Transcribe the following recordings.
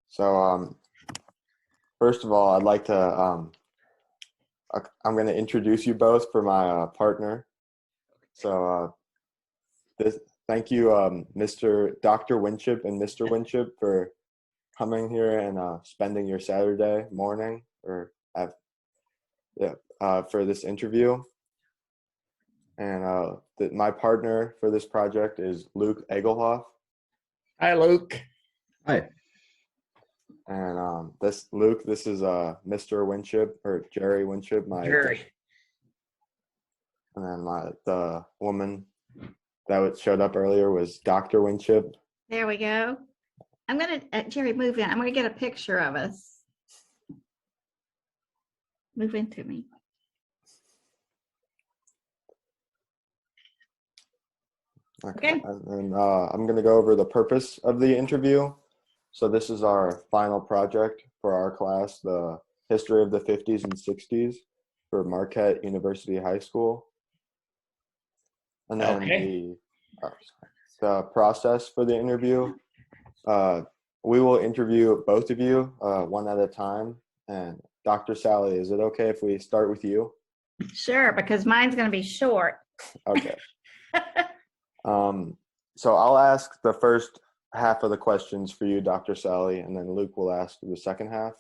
So, first of all, I'd like to, I'm going to introduce you both for my partner. So, this, thank you, Mr. Dr. Winship and Mr. Winship for coming here and spending your Saturday morning for this interview. And my partner for this project is Luke Egelhoff. Hi, Luke. Hi. And this is Mr. Winship or Gerry Winship, Gerry. And then the woman that showed up earlier was Dr. Winship. There we go. I'm gonna Gerry, move in. I'm gonna get a picture of us. Move into me. Okay. And I'm going to go over the purpose of the interview. So this is our final project for our class, the history of the 50s and 60s for Marquette University High School. And then the process for the interview, we will interview both of you one at a time. And Dr. Sally, is it okay if we start with you? Sure, because mine's going to be short. Okay. So I'll ask the first half of the questions for you, Dr. Sally, and then Luke will ask the second half,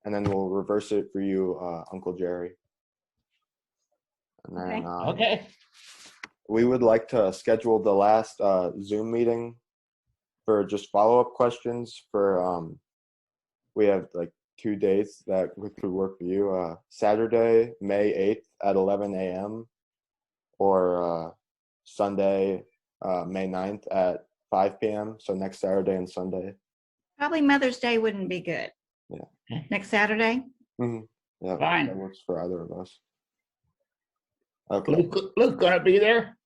and then we'll reverse it for you, Uncle Gerry. And then, Okay. We would like to schedule the last Zoom meeting for just follow-up questions for, we have like 2 dates that could work for you. Saturday, May 8th at 11 a.m. or Sunday, May 9th at 5 p.m. So next Saturday and Sunday. Probably Mother's Day wouldn't be good. Yeah. Next Saturday? Mm-hmm. Yeah, Fine. that works for either of us. Okay. Luke gonna be there?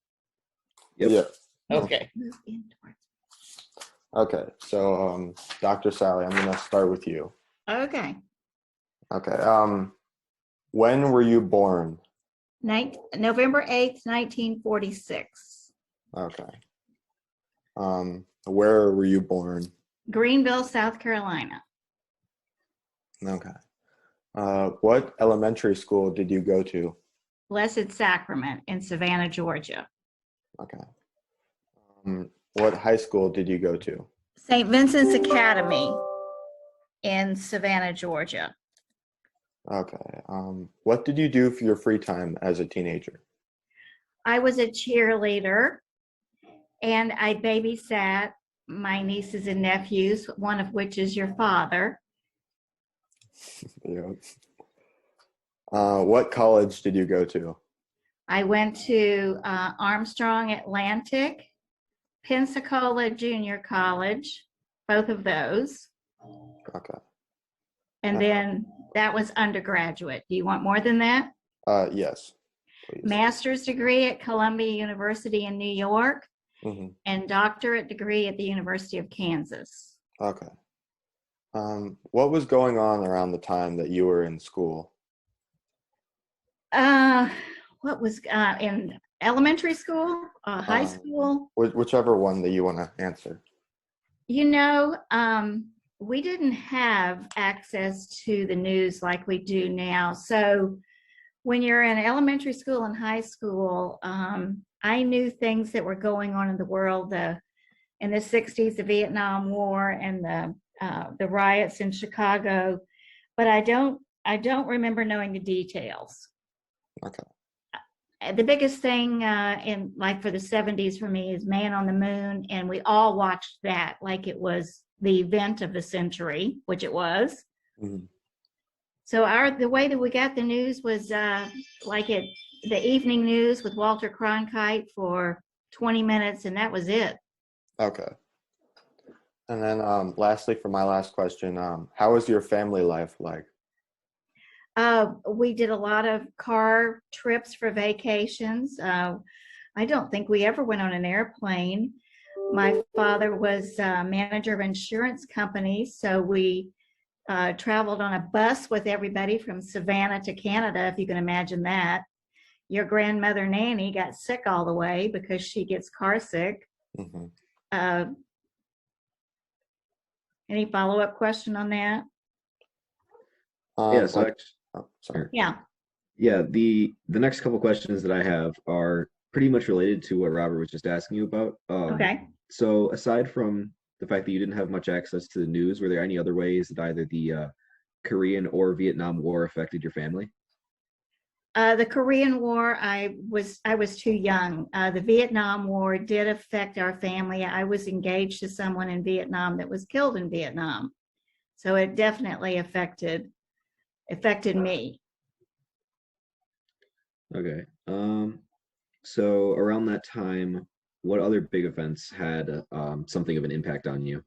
Yep. Yeah. Okay. Move in towards. Okay. So, Dr. Sally, I'm gonna start with you. Okay. Okay. When were you born? November 8th, 1946. Okay. Where were you born? Greenville, South Carolina. Okay. What elementary school did you go to? Blessed Sacrament in Savannah, Georgia. Okay. What high school did you go to? St. Vincent's Academy in Savannah, Georgia. Okay. What did you do for your free time as a teenager? I was a cheerleader and I babysat my nieces and nephews, one of which is your father. Yeah. What college did you go to? I went to Armstrong Atlantic, Pensacola Junior College, both of those. Okay. And then that was undergraduate. Do you want more than that? Yes, please. Master's degree at Columbia University in New York, Mm-hmm. and doctorate degree at the University of Kansas. Okay. What was going on around the time that you were in school? What was in elementary school, high school? Whichever one that you want to answer. You know, we didn't have access to the news like we do now. So when you're in elementary school and high school, I knew things that were going on in the world, in the 60s, the Vietnam War and the riots in Chicago, but I don't remember knowing the details. Okay. The biggest thing in like for the 70s for me is Man on the Moon, and we all watched that like it was the event of the century, which it was. Mm-hmm. So the way that we got the news was the evening news with Walter Cronkite for 20 minutes, and that was it. Okay. And then lastly, for my last question, how was your family life like? We did a lot of car trips for vacations. I don't think we ever went on an airplane. My father was manager of insurance companies, so we traveled on a bus with everybody from Savannah to Canada, if you can imagine that. Your grandmother Nanny got sick all the way because she gets car sick. Mm-hmm. Any follow-up question on that? Yeah, so Sorry. Yeah. yeah, the next couple questions that I have are pretty much related to what Robert was just asking you about. Okay. So aside from the fact that you didn't have much access to the news, were there any other ways that either the Korean or Vietnam War affected your family? The Korean War, I was too young. The Vietnam War did affect our family. I was engaged to someone in Vietnam that was killed in Vietnam, so it definitely affected me. Okay. So around that time, what other big events had something of an impact on you?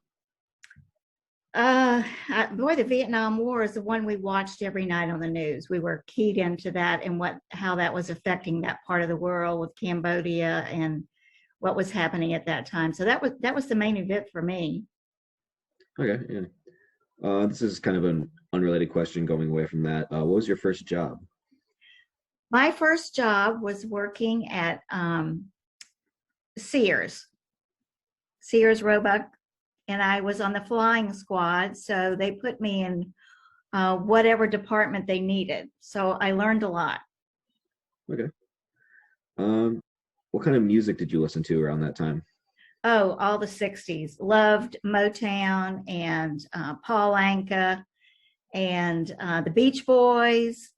Boy, the Vietnam War is the one we watched every night on the news. We were keyed into that and how that was affecting that part of the world with Cambodia and what was happening at that time. So that was the main event for me. Okay, yeah. This is kind of an unrelated question going away from that. What was your first job? My first job was working at Sears Roebuck, and I was on the flying squad. So they put me in whatever department they needed. So I learned a lot. Okay. What kind of music did you listen to around that time? Oh, all the 60s. Loved Motown and Paul Anka and the Beach Boys.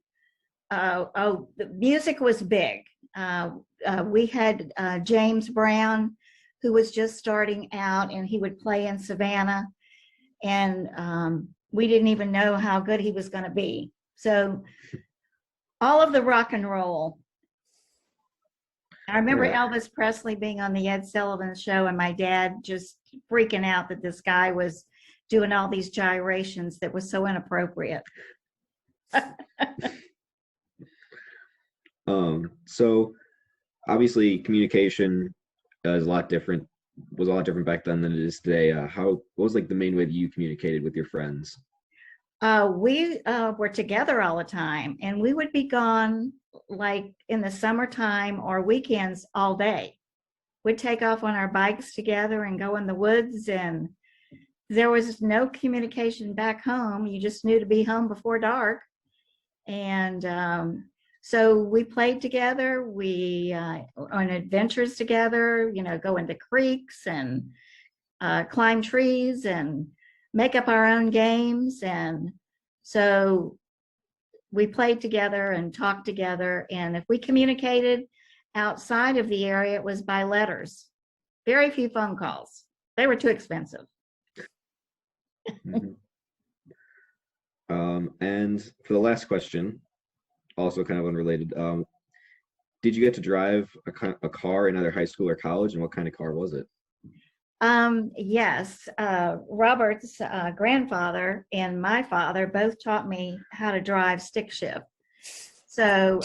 The music was big. We had James Brown, who was just starting out, and he would play in Savannah. And we didn't even know how good he was going to be. So all of the rock and roll. I remember Right. Elvis Presley being on the Ed Sullivan Show, and my dad just freaking out that this guy was doing all these gyrations that was so inappropriate. So obviously communication is was a lot different back then than it is today. What was like the main way that you communicated with your friends? We were together all the time, and we would be gone like in the summertime or weekends all day. We'd take off on our bikes together and go in the woods, and there was no communication back home. You just knew to be home before dark. And so we played together. We on adventures together, go into creeks and climb trees and make up our own games. And so we played together and talked together. And if we communicated outside of the area, it was by letters. Very few phone calls. They were too expensive. Mhm. And for the last question, also kind of unrelated, did you get to drive a car in either high school or college, and what kind of car was it? Yes, Robert's grandfather and my father both taught me how to drive stick shift. So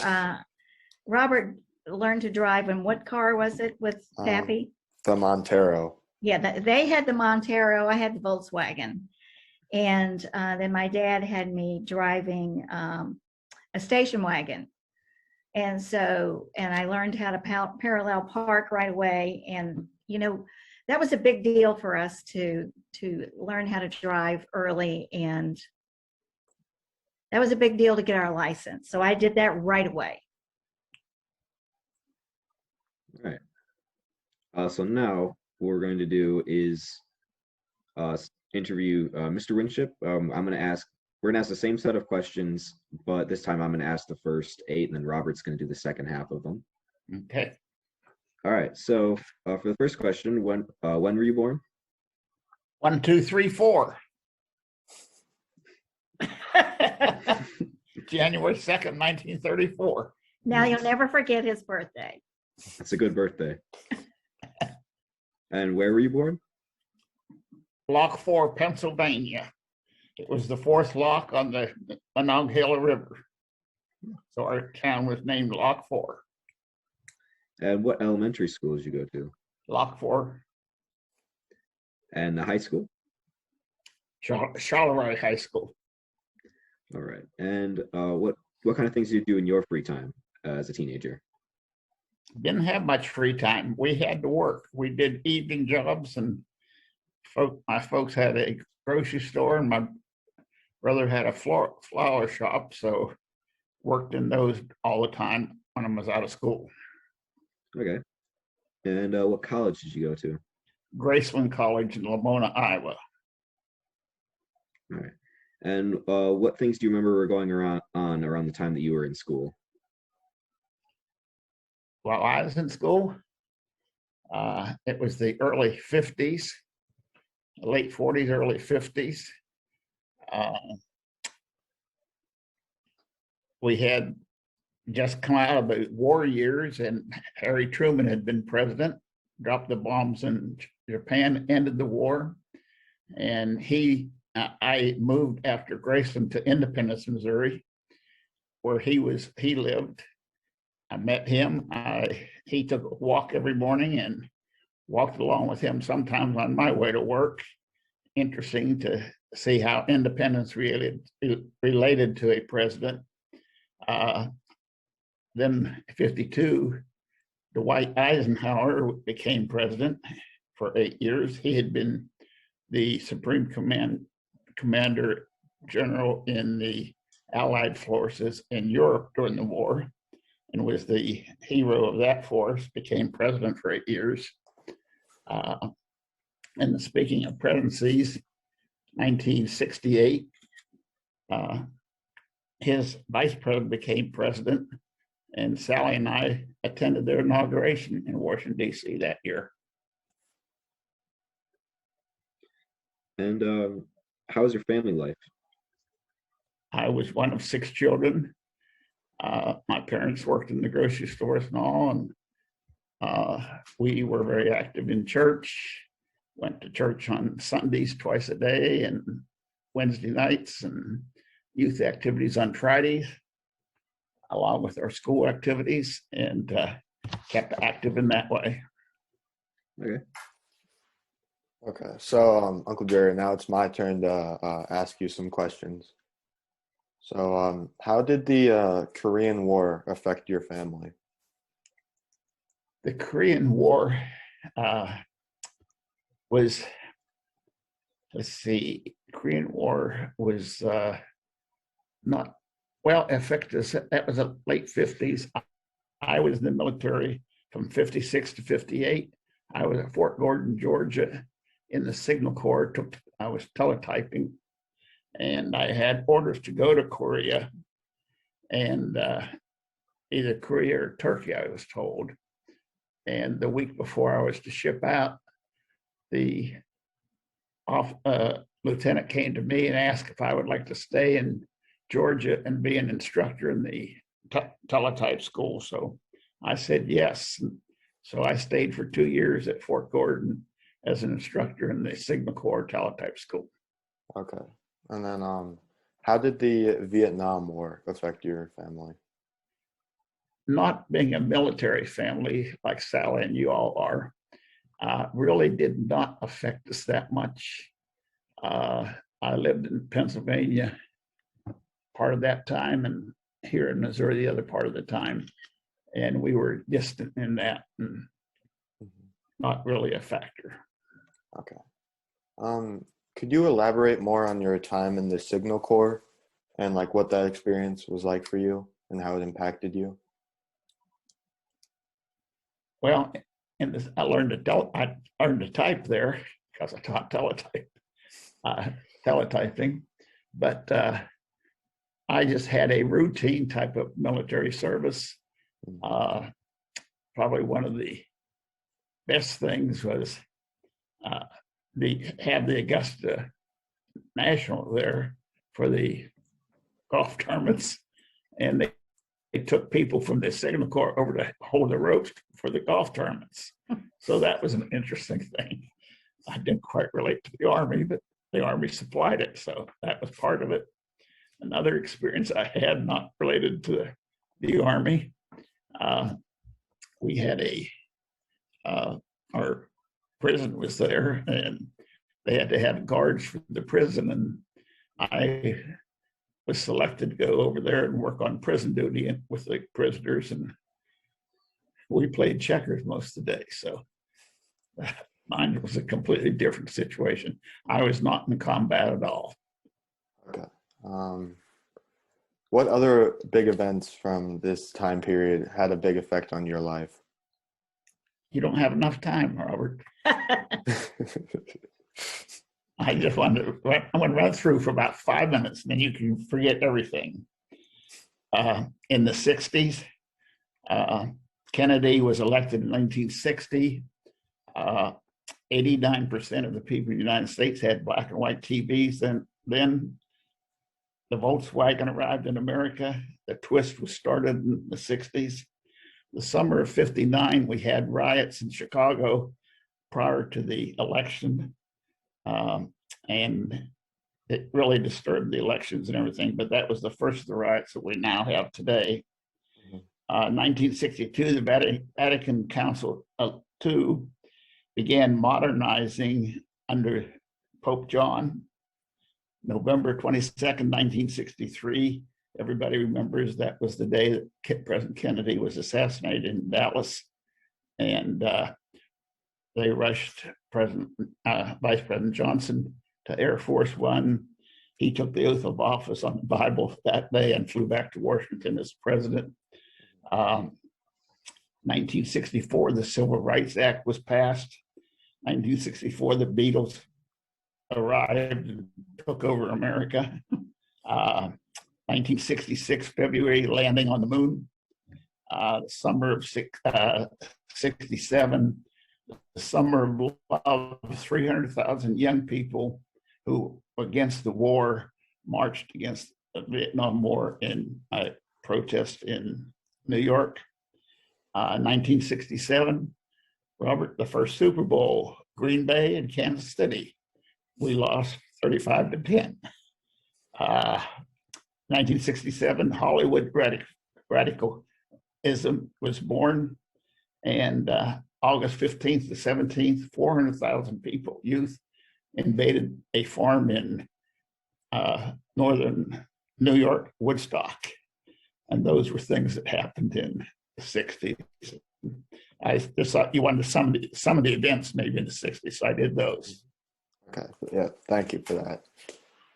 Robert learned to drive, and what car was it with Pappy? The Montero. Yeah, they had the Montero. I had the Volkswagen. And then my dad had me driving a station wagon. And I learned how to parallel park right away. And, that was a big deal for us to learn how to drive early. And that was a big deal to get our license. So I did that right away. All right. So now what we're going to do is interview Mr. Winship. We're going to ask the same set of questions, but this time I'm going to ask the first 8, and then Robert's going to do the second half of them. Okay. All right. So for the first question, when were you born? 1, 2, 3, 4. January 2nd, 1934. Now you'll never forget his birthday. That's a good birthday. And where were you born? Lock 4, Pennsylvania. It was the 4th lock on the Monongahela River. So our town was named Lock 4. And what elementary school did you go to? Lock 4. And the high school? Charleroi High School. All right. And what kind of things did you do in your free time as a teenager? Didn't have much free time. We had to work. We did evening jobs, and my folks had a grocery store, and my brother had a flower shop, so worked in those all the time when I was out of school. Okay. And what college did you go to? Graceland College in Lamona, Iowa. All right. And what things do you remember were going around the time that you were in school? While I was in school, it was the early 50s, late 40s, early 50s. We had just come out of the war years, and Harry Truman had been president, dropped the bombs in Japan, ended the war, and I moved after Graceland to Independence, Missouri, where he lived. I met him. He took a walk every morning and walked along with him sometimes on my way to work. Interesting to see how independence related to a president. Then 52, Dwight Eisenhower became president for 8 years. He had been the Supreme Commander General in the Allied forces in Europe during the war, and was the hero of that force, became president for 8 years. And speaking of presidencies, 1968, his vice president became president, and Sally and I attended their inauguration in Washington, D.C. that year. And how was your family life? I was one of 6 children. My parents worked in the grocery stores and all, and we were very active in church. Went to church on Sundays twice a day, and Wednesday nights, and youth activities on Fridays, along with our school activities, and kept active in that way. Okay. Okay, so Uncle Gerry, now it's my turn to ask you some questions. So how did the Korean War affect your family? The Korean War was, let's see, Korean War was not well affected. That was the late 50s. I was in the military from 56 to 58. I was at Fort Gordon, Georgia, in the Signal Corps. I was teletyping, and I had orders to go to Korea, and either Korea or Turkey, I was told. And the week before I was to ship out, the lieutenant came to me and asked if I would like to stay in Georgia and be an instructor in the teletype school. So I said yes. So I stayed for 2 years at Fort Gordon as an instructor in the Signal Corps teletype school. Okay. And then how did the Vietnam War affect your family? Not being a military family like Sally and you all are, really did not affect us that much. I lived in Pennsylvania part of that time, and here in Missouri the other part of the time, and we were distant in that, and not really a factor. Okay. Could you elaborate more on your time in the Signal Corps and like what that experience was like for you and how it impacted you? Well, in this, I learned to type there because I taught teletyping, but I just had a routine type of military service. Probably one of the best things was have the Augusta National there for the golf tournaments, and they took people from the Signal Corps over to hold the ropes for the golf tournaments. So that was an interesting thing. I didn't quite relate to the Army, but the Army supplied it, so that was part of it. Another experience I had, not related to the Army, we had our prison was there, and they had to have guards for the prison, and I was selected to go over there and work on prison duty with the prisoners, and we played checkers most of the day. So Mine was a completely different situation. I was not in combat at all. Okay. What other big events from this time period had a big effect on your life? You don't have enough time, Robert. I just wanted to I'm going to run through for about 5 minutes, and then you can forget everything. In the 60s, Kennedy was elected in 1960. 89% of the people in the United States had black and white TVs. Then the Volkswagen arrived in America. The twist was started in the 60s. The summer of '59, we had riots in Chicago prior to the election. And it really disturbed the elections and everything, but that was the first of the riots that we now have today. 1962, the Vatican Council II began modernizing under Pope John. November 22nd, 1963, everybody remembers that was the day that President Kennedy was assassinated in Dallas. And they rushed Vice President Johnson to Air Force One. He took the oath of office on the Bible that day and flew back to Washington as president. 1964, the Civil Rights Act was passed. 1964, the Beatles arrived and took over America. 1966, February, landing on the moon. The summer of 67, the summer of love, 300,000 young people who, against the war, marched against the Vietnam War in a protest in New York. 1967, Robert, the first Super Bowl, Green Bay and Kansas City. We lost 35-10. 1967, Hollywood radicalism was born, and August 15th to 17th, 400,000 people, youth, invaded a farm in northern New York, Woodstock. And those were things that happened in the 60s. I just thought you wanted some of the events maybe in the 60s, so I did those. Okay, yeah, thank you for that.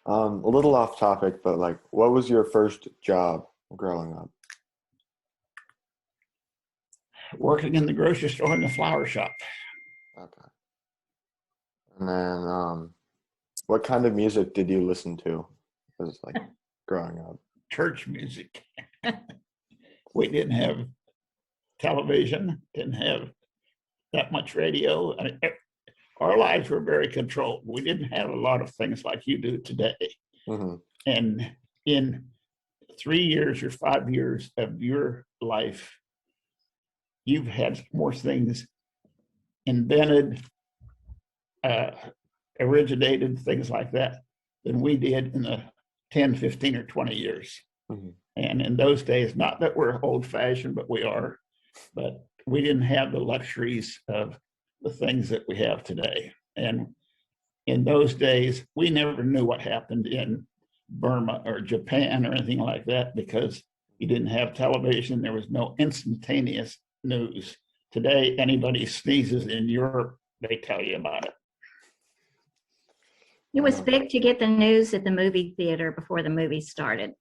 A little off topic, but like, what was your first job growing up? Working in the grocery store and the flower shop. Okay. And then, what kind of music did you listen to as like growing up? Church music. We didn't have television, didn't have that much radio. I mean, our lives were very controlled. We didn't have a lot of things like you do today. Mm-hmm. And in 3 years or 5 years of your life, you've had more things invented, originated, things like that, than we did in the 10, 15, or 20 years. Mm-hmm. And in those days, not that we're old fashioned, but we are, but we didn't have the luxuries of the things that we have today. And in those days, we never knew what happened in Burma or Japan or anything like that because you didn't have television. There was no instantaneous news. Today, anybody sneezes in Europe, they tell you about it. It was big to get the news at the movie theater before the movie started.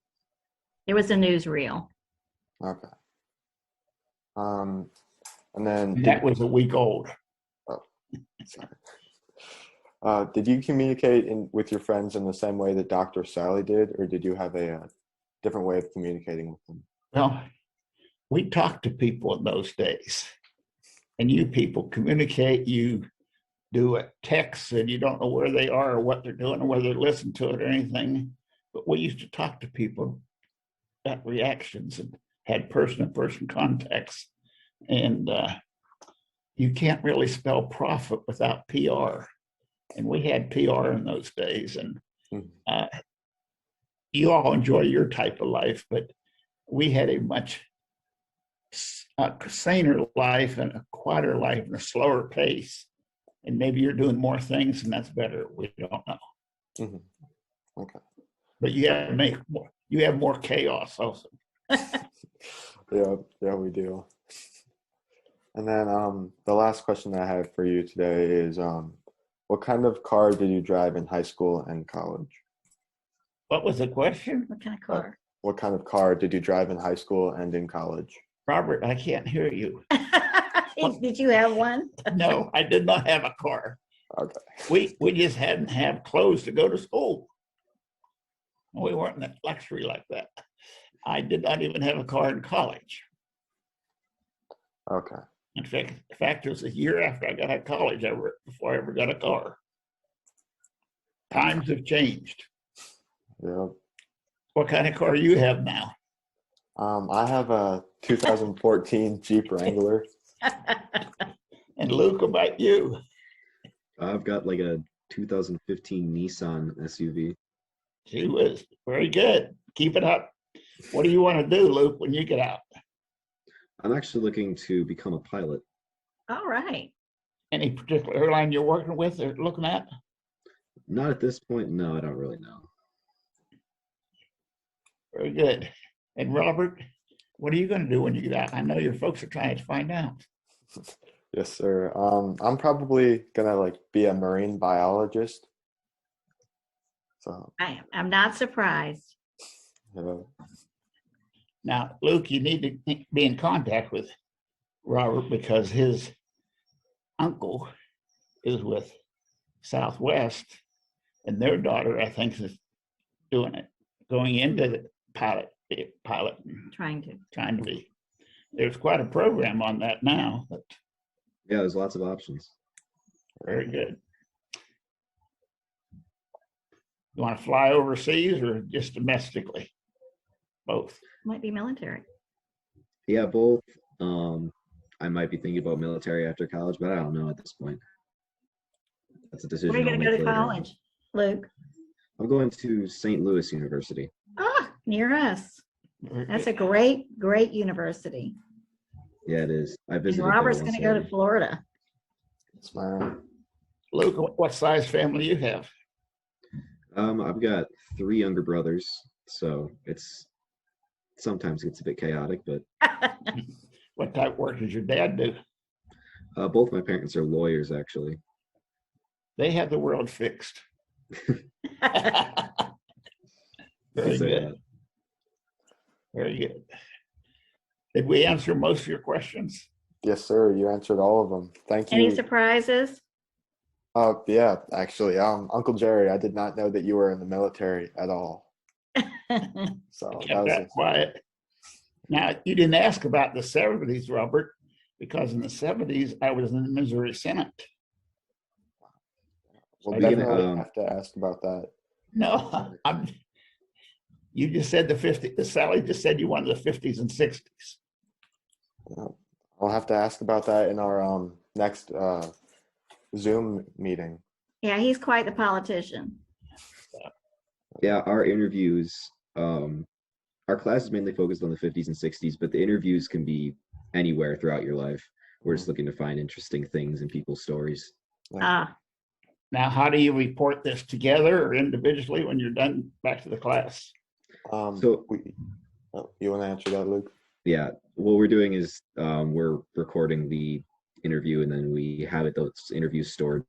It was a newsreel. Okay. And then that was a week old. Oh, sorry. Did you communicate with your friends in the same way that Dr. Sally did, or did you have a different way of communicating with them? Well, we talked to people in those days, and you people communicate. You do a text, and you don't know where they are or what they're doing or whether they listen to it or anything. But we used to talk to people, got reactions, and had person-to-person contacts. And you can't really spell profit without PR. And we had PR in those days. And you all enjoy your type of life, but we had a much saner life and a quieter life and a slower pace. And maybe you're doing more things, and that's better. We don't know. Mm-hmm. Okay. But you have more chaos also. Yeah, we do. And then the last question I have for you today is what kind of car did you drive in high school and college? What was the question? What kind of car? What kind of car did you drive in high school and in college? Robert, I can't hear you. Did you have one? No, I did not have a car. Okay. We just hadn't have clothes to go to school. We weren't in that luxury like that. I did not even have a car in college. Okay. In fact, it was a year after I got out of college before I ever got a car. Times have changed. Yeah. What kind of car you have now? I have a 2014 Jeep Wrangler. And Luke, about you? I've got like a 2015 Nissan SUV. She was very good. Keep it up. What do you want to do, Luke, when you get out? I'm actually looking to become a pilot. All right. Any particular airline you're working with or looking at? Not at this point. No, I don't really know. Very good. And Robert, what are you going to do when you get out? I know your folks are trying to find out. Yes, sir. I'm probably gonna like be a marine biologist. So I'm not surprised. yeah. Now, Luke, you need to be in contact with Robert because his uncle is with Southwest, and their daughter, I think, is doing it, going into the pilot, Trying to. trying to be. There's quite a program on that now, but Yeah, there's lots of options. very good. You want to fly overseas or just domestically? Both. Might be military. Yeah, both. I might be thinking about military after college, but I don't know at this point. That's a decision. Where are you I'll going to make go to later on. college, Luke? I'm going to St. Louis University. Ah, near us. Very That's good. a great, great university. Yeah, it is. I And visited Robert's there going once to go to already. Florida. It's my Luke, what size family you have? I've got 3 younger brothers, so it's sometimes gets a bit chaotic, but What type of work does your dad do? both my parents are lawyers, actually. They have the world fixed. Very I'd say good. that. Very good. Did we answer most of your questions? yes, sir. You answered all of them. Thank Any you. surprises? Yeah, actually, Uncle Gerry, I did not know that you were in the military at all. So that Kept was that quiet. Now, you didn't ask about the 70s, Robert, because in the 70s, I was in the Missouri Senate. we'll I definitely didn't, have to ask about that. No, you just said the 50s. Sally just said you wanted the 50s and 60s. Yeah. I'll have to ask about that in our next Zoom meeting. Yeah, he's quite the politician. Yeah, our interviews, our class is mainly focused on the 50s and 60s, but the interviews can be anywhere throughout your life. We're just looking to find interesting things in people's stories. Ah, Now, how do you report this together or individually when you're done back to the class? So- You want to answer that, Luke? Yeah, what we're doing is we're recording the interview and then we have those interviews stored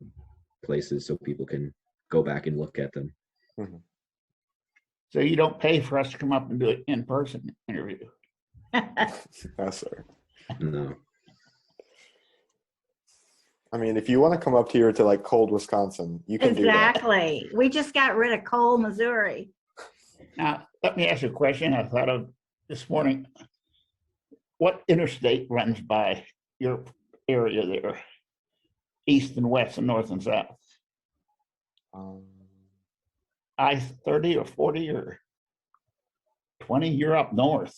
places so people can go back and look at them. So you don't pay for us to come up and do an in-person interview. Yes, sir. No. I mean, if you want to come up here to like cold Wisconsin, you can do that. exactly. We just got rid of coal, Missouri. Now, let me ask you a question I thought of this morning. What interstate runs by your area there? East and west and north and south? Um, I-30 or 40 or 20? You're up north.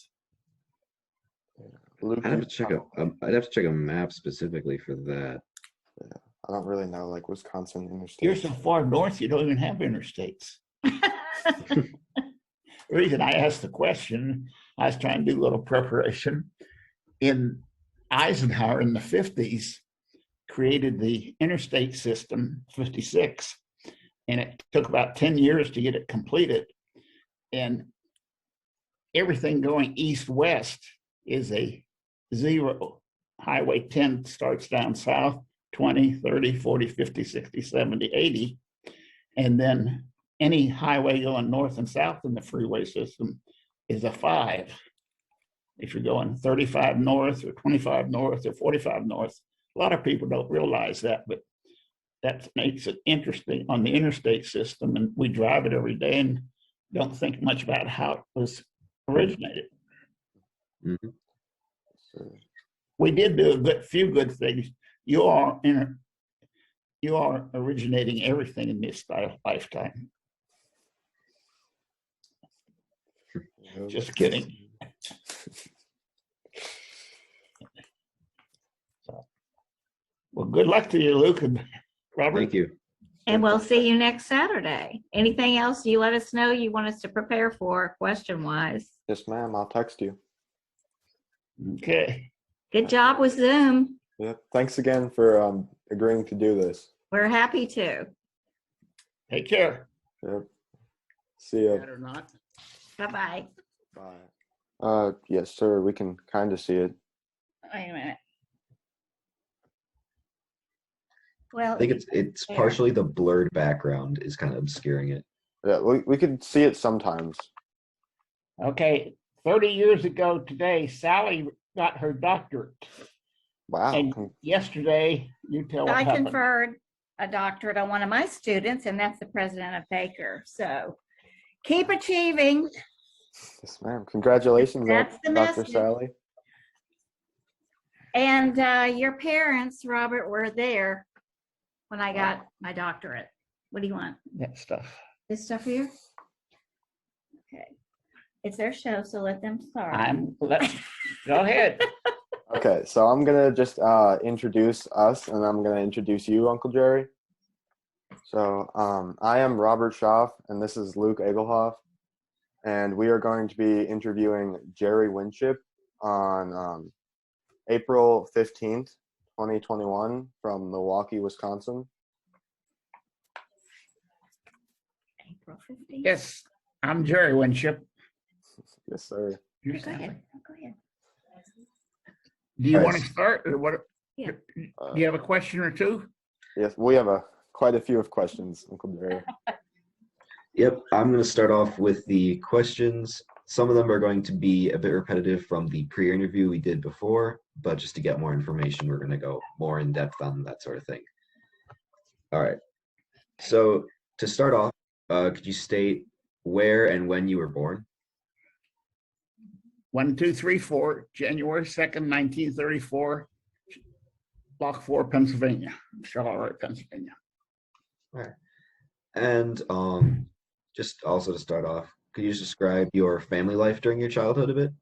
Luke, I'd have to check a map specifically for that. I don't really know like Wisconsin interstate. You're so far north, you don't even have interstates. The reason I asked the question, I was trying to do a little preparation. In Eisenhower in the 50s, created the interstate system, 56, and it took about 10 years to get it completed. And everything going east-west is a zero. Highway 10 starts down south, 20, 30, 40, 50, 60, 70, 80. And then any highway going north and south in the freeway system is a 5. If you're going 35 north or 25 north or 45 north, a lot of people don't realize that, but that makes it interesting on the interstate system. And we drive it every day and don't think much about how it was originated. Mhm. We did do a few good things. You are originating everything in this lifetime. Just kidding. So, well, good luck to you, Luke and Robert. Thank you. And we'll see you next Saturday. Anything else you let us know you want us to prepare for question-wise? Yes, ma'am. I'll text you. Okay. Good job with Zoom. Yep. Thanks again for agreeing to do this. We're happy to. Take care. Yep. See ya. Or not. Bye-bye. Bye. Yes, sir. We can kind of see it. Wait a minute. Well, I think it's there. partially the blurred background is kind of obscuring it. Yeah, we could see it sometimes. Okay. 30 years ago today, Sally got her doctorate. Wow. And yesterday, you tell what I happened. conferred a doctorate on one of my students, and that's the president of Baker. So keep achieving. Yes, ma'am. Congratulations, That's the Dr. message. Sally. And your parents, Robert, were there when I got my doctorate. What do you want? That stuff. This stuff here? Okay. It's their show, so let them start. Go ahead. Okay, so I'm gonna just introduce us, and I'm gonna introduce you, Uncle Jerry. So I am Robert Schaff, and this is Luke Egelhoff, and we are going to be interviewing Gerry Winship on April 15th, 2021, from Milwaukee, Wisconsin. April 15th. Yes, I'm Gerry Winship. Yes, sir. Go ahead. Go ahead. Do you Yes. want to start, or what? Yeah. Do you have a question or two? Yes, we have quite a few of questions, Uncle Jerry. Yep, I'm going to start off with the questions. Some of them are going to be a bit repetitive from the pre-interview we did before, but just to get more information, we're going to go more in depth on that sort of thing. All right. So to start off, could you state where and when you were born? 1234, January 2nd, 1934, Block 4, Pennsylvania, Charlotte, Pennsylvania. All right. And just also to start off, could you just describe your family life during your childhood a bit?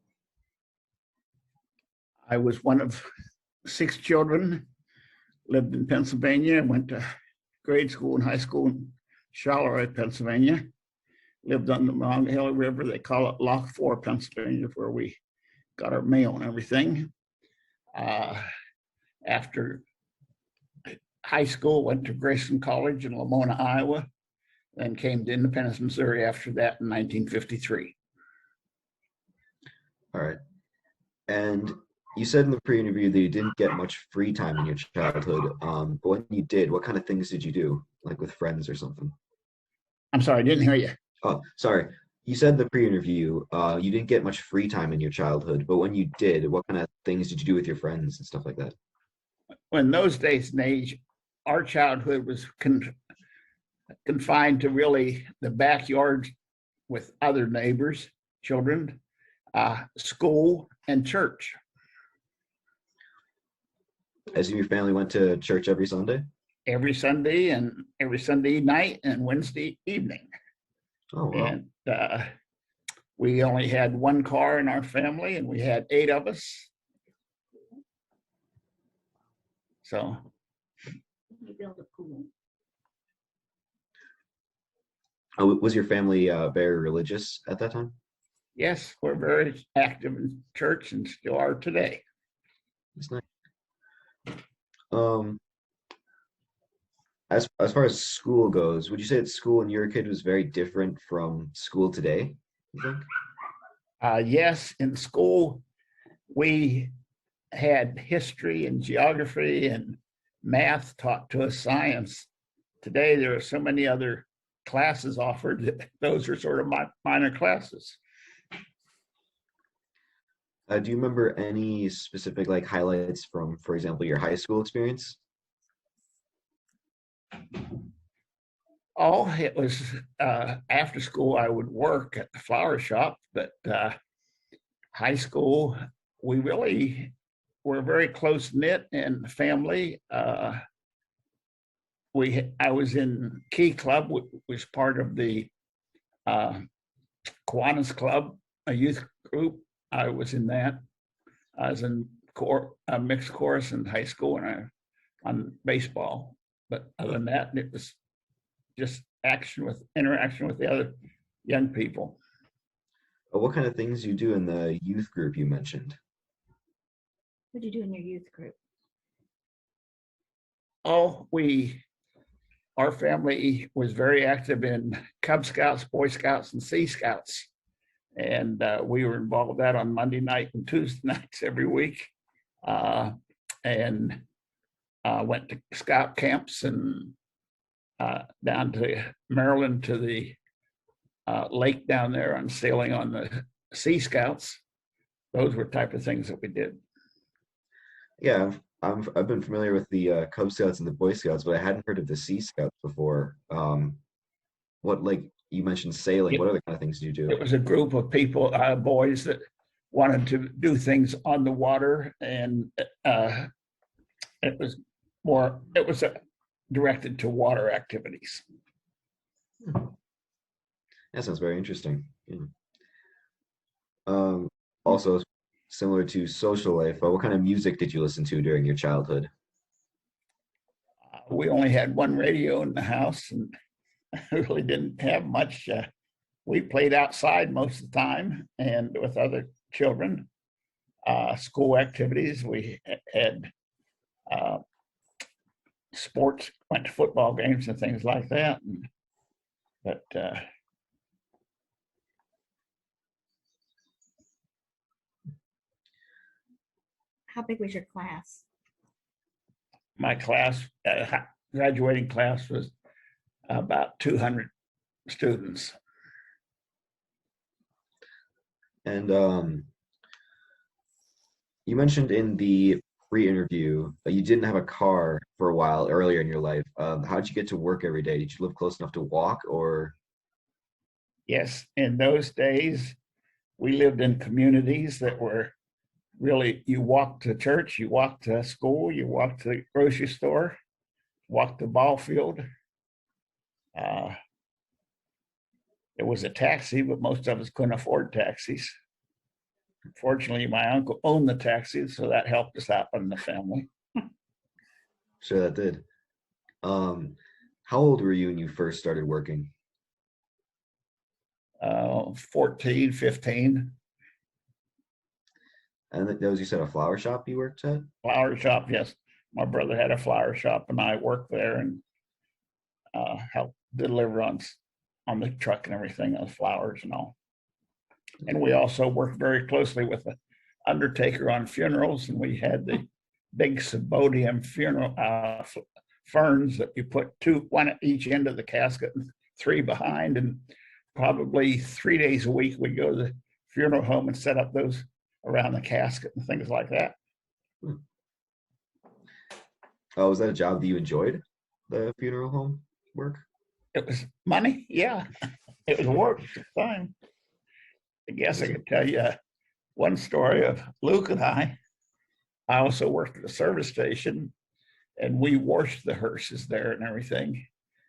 I was one of 6 children, lived in Pennsylvania, went to grade school and high school in Charlotte, Pennsylvania. Lived on the Monongahela River. They call it Lock 4, Pennsylvania, where we got our mail and everything. After high school, went to Grayson College in Lamona, Iowa, then came to Independence, Missouri after that in 1953. All right. And you said in the pre-interview that you didn't get much free time in your childhood. But when you did, what kind of things did you do, like with friends or something? I'm sorry, I didn't hear you. Oh, sorry. You said in the pre-interview you didn't get much free time in your childhood, but when you did, what kind of things did you do with your friends and stuff like that? In those days and age, our childhood was confined to really the backyard with other neighbors, children, school, and church. As your family went to church every Sunday? Every Sunday and every Sunday night and Wednesday evening. Oh, wow. And we only had one car in our family, and we had 8 of us. So You build a pool. Was your family very religious at that time? yes, we're very active in church and still are today. That's nice. As far as school goes, would you say that school when you were a kid was very different from school today, you think? Yes, in school, we had history and geography and math taught to us, science. Today, there are so many other classes offered that those are sort of minor classes. Do you remember any specific like highlights from, for example, your high school experience? Oh, it was after school, I would work at the flower shop, but high school, we really were very close knit in the family. I was in Key Club, which was part of the Kiwanis Club, a youth group. I was in that. I was in a mixed chorus in high school and on baseball. But other than that, it was just interaction with the other young people. What kind of things do you do in the youth group you mentioned? What do you do in your youth group? Oh, our family was very active in Cub Scouts, Boy Scouts, and Sea Scouts. And we were involved with that on Monday night and Tuesday nights every week. And went to scout camps and down to Maryland to the lake down there on sailing on the Sea Scouts. Those were type of things that we did. Yeah, I've been familiar with the Cub Scouts and the Boy Scouts, but I hadn't heard of the Sea Scouts before. What, like you mentioned sailing, what other kind of things do you do? It was a group of people, boys that wanted to do things on the water, and it was directed to water activities. That sounds very interesting. Yeah. Also, similar to social life, what kind of music did you listen to during your childhood? We only had one radio in the house and really didn't have much. We played outside most of the time and with other children. School activities, we had sports, went to football games and things like that. But How big was your class? my class, graduating class, was about 200 students. And you mentioned in the pre-interview that you didn't have a car for a while earlier in your life. How did you get to work every day? Did you live close enough to walk, or? Yes, in those days, we lived in communities that were really, you walked to church, you walked to school, you walked to the grocery store, walked the ball field. It was a taxi, but most of us couldn't afford taxis. Fortunately, my uncle owned the taxis, so that helped us out in the family. Sure, that did. How old were you when you first started working? 14, 15. And that was, you said, a flower shop you worked at? Flower shop, yes. My brother had a flower shop and I worked there and helped deliver on the truck and everything, of flowers and all. And we also worked very closely with the undertaker on funerals, and we had the big Sabodium funeral ferns that you put one at each end of the casket and 3 behind, and probably 3 days a week we'd go to the funeral home and set up those around the casket and things like that. Oh, was that a job that you enjoyed, the funeral home work? It was money, yeah. It was work at the time. I guess I could tell you one story of Luke and I. I also worked at a service station, and we washed the hearses there and everything.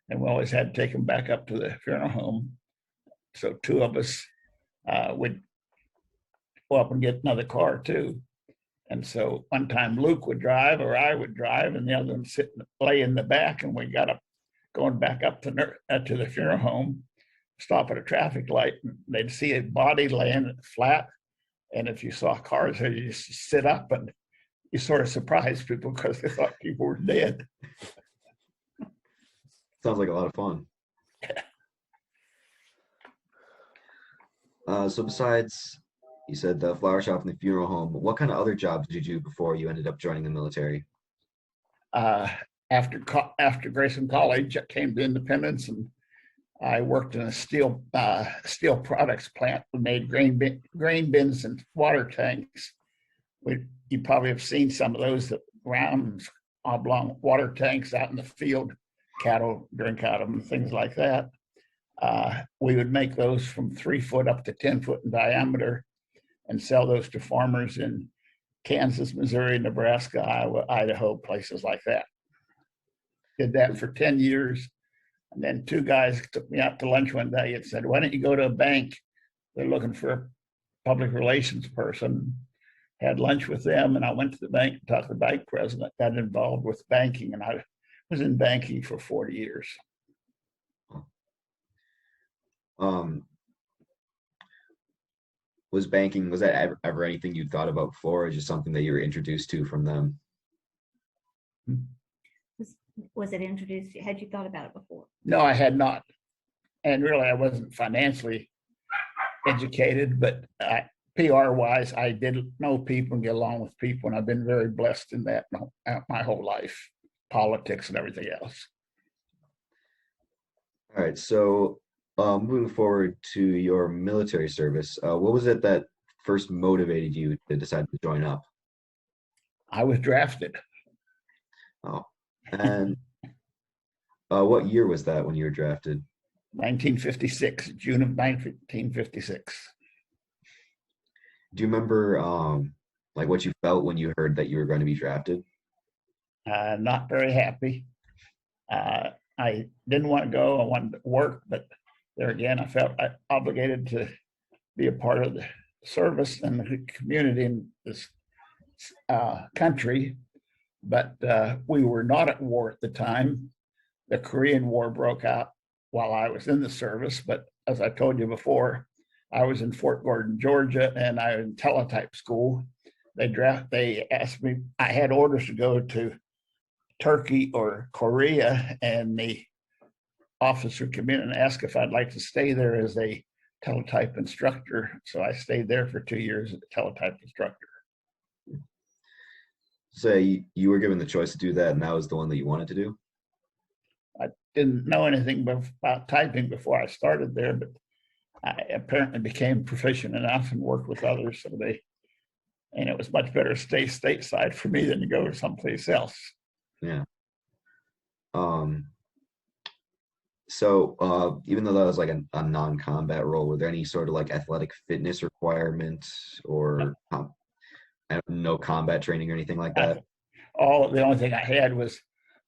And we always had to take them back up to the funeral home. So 2 of us would go up and get another car too. And so one time Luke would drive or I would drive, and the other one lay in the back, and we got up going back up to the funeral home, stop at a traffic light, and they'd see a body laying flat. And if you saw cars there, you just sit up, and you sort of surprised people because they thought people were dead. Sounds like a lot of fun. So besides You said the flower shop and the funeral home. What kind of other jobs did you do before you ended up joining the military? Uh, after Grayson College, I came to Independence, and I worked in a steel products plant. We made grain bins and water tanks. You probably have seen some of those, round oblong water tanks out in the field. Cattle drink out of them, things like that. We would make those from 3 foot up to 10 foot in diameter and sell those to farmers in Kansas, Missouri, Nebraska, Iowa, Idaho, places like that. Did that for 10 years. And then 2 guys took me out to lunch one day and said, "Why don't you go to a bank? They're looking for a public relations person." Had lunch with them, and I went to the bank and talked to the bank president, got involved with banking, and I was in banking for 40 years. Um, was banking, was that ever anything you thought about before, or just something that you were introduced to from them? Was it introduced? Had you thought about it before? No, I had not. And really, I wasn't financially educated, but PR wise, I did know people and get along with people, and I've been very blessed in that my whole life, politics and everything else. All right, so moving forward to your military service, what was it that first motivated you to decide to join up? I was drafted. Oh, and what year was that when you were drafted? 1956, June of 1956. Do you remember like what you felt when you heard that you were going to be drafted? Not very happy. I didn't want to go. I wanted to work, but there again, I felt obligated to be a part of the service and the community in this country. But we were not at war at the time. The Korean War broke out while I was in the service. But as I told you before, I was in Fort Gordon, Georgia, and I was in teletype school. They asked me, I had orders to go to Turkey or Korea, and the officer came in and asked if I'd like to stay there as a teletype instructor. So I stayed there for 2 years as a teletype instructor. Say you were given the choice to do that, and that was the one that you wanted to do? I didn't know anything about typing before I started there, but I apparently became proficient enough and worked with others. And it was much better to stay stateside for me than to go someplace else. Yeah. So even though that was like a non-combat role, were there any sort of like athletic fitness requirements or no combat training or anything like that? The only thing I had was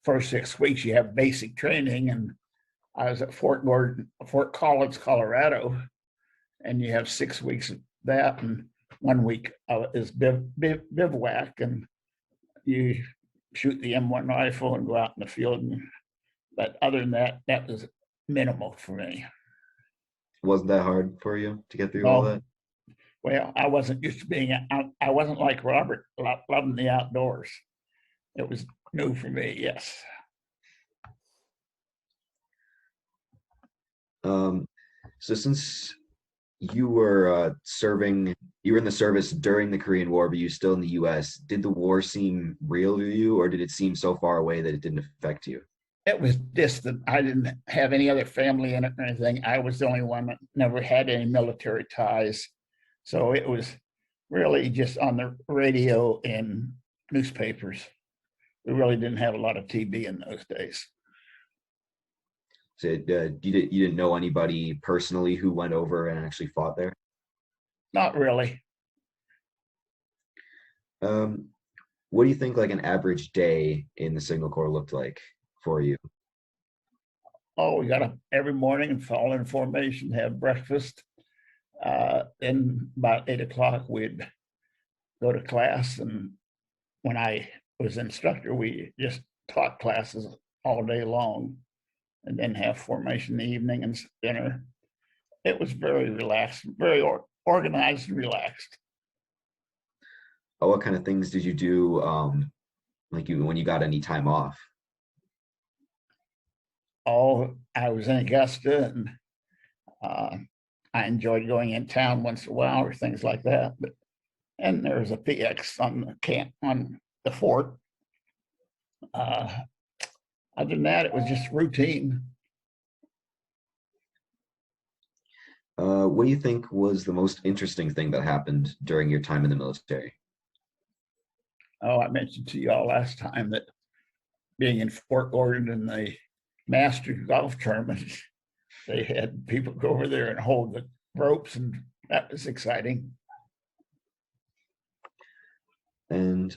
first 6 weeks you have basic training, and I was at Fort Collins, Colorado, and you have 6 weeks of that, and 1 week is bivouac, and you shoot the M1 rifle and go out in the field. But other than that, that was minimal for me. Wasn't that hard for you to get through all that? Well, I wasn't used to being out. I wasn't like Robert, loving the outdoors. It was new for me, yes. So since you were you were in the service during the Korean War, but you still in the U.S., did the war seem real to you, or did it seem so far away that it didn't affect you? It was distant. I didn't have any other family in it or anything. I was the only one that never had any military ties. So it was really just on the radio and newspapers. We really didn't have a lot of TV in those days. So you didn't know anybody personally who went over and actually fought there? Not really. What do you think like an average day in the Signal Corps looked like for you? Oh, we got up every morning and fall in formation, have breakfast. Then about 8 o'clock, we'd go to class. And when I was instructor, we just taught classes all day long, and then have formation in the evening and dinner. It was very relaxed, very organized and relaxed. What kind of things did you do when you got any time off? I was in Augusta, and I enjoyed going in town once in a while or things like that. And there was a PX on the camp on the fort. Other than that, it was just routine. What do you think was the most interesting thing that happened during your time in the military? Oh, I mentioned to you all last time that being in Fort Gordon in the Masters golf tournament, they had people go over there and hold the ropes, and that was exciting. And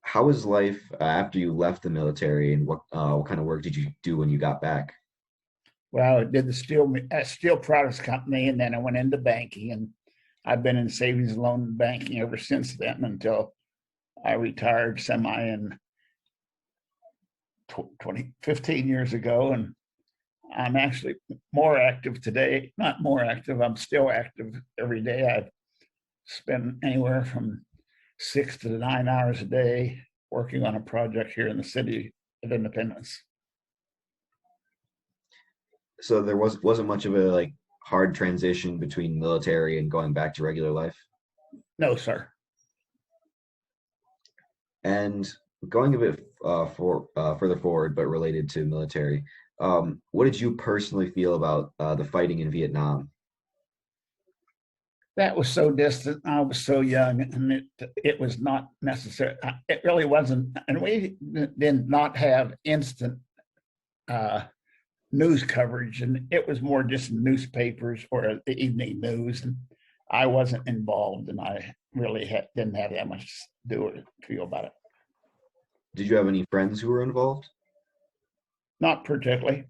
how was life after you left the military, and what kind of work did you do when you got back? Well, I did the steel products company, and then I went into banking, and I've been in savings and loan banking ever since then until I retired semi in 15 years ago. And I'm actually more active today. Not more active, I'm still active every day. I spend anywhere from 6 to 9 hours a day working on a project here in the city of Independence. So there wasn't much of a like hard transition between military and going back to regular life. No, sir. And going a bit further forward, but related to military, what did you personally feel about the fighting in Vietnam? That was so distant. I was so young, and it was not necessary. It really wasn't. And we did not have instant news coverage, and it was more just newspapers or the evening news. And I wasn't involved, and I really didn't have that much to do or feel about it. Did you have any friends who were involved? Not particularly.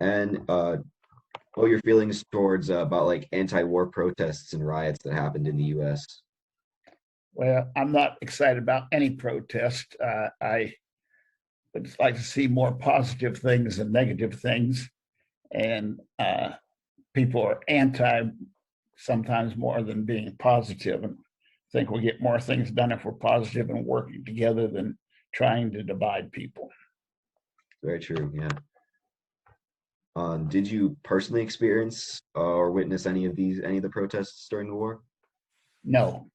And what are your feelings towards about like anti-war protests and riots that happened in the U.S.? Well, I'm not excited about any protest. I would like to see more positive things than negative things. And people are anti sometimes more than being positive. And I think we'll get more things done if we're positive and working together than trying to divide people. Very true, yeah. Did you personally experience or witness any of the protests during the war? No.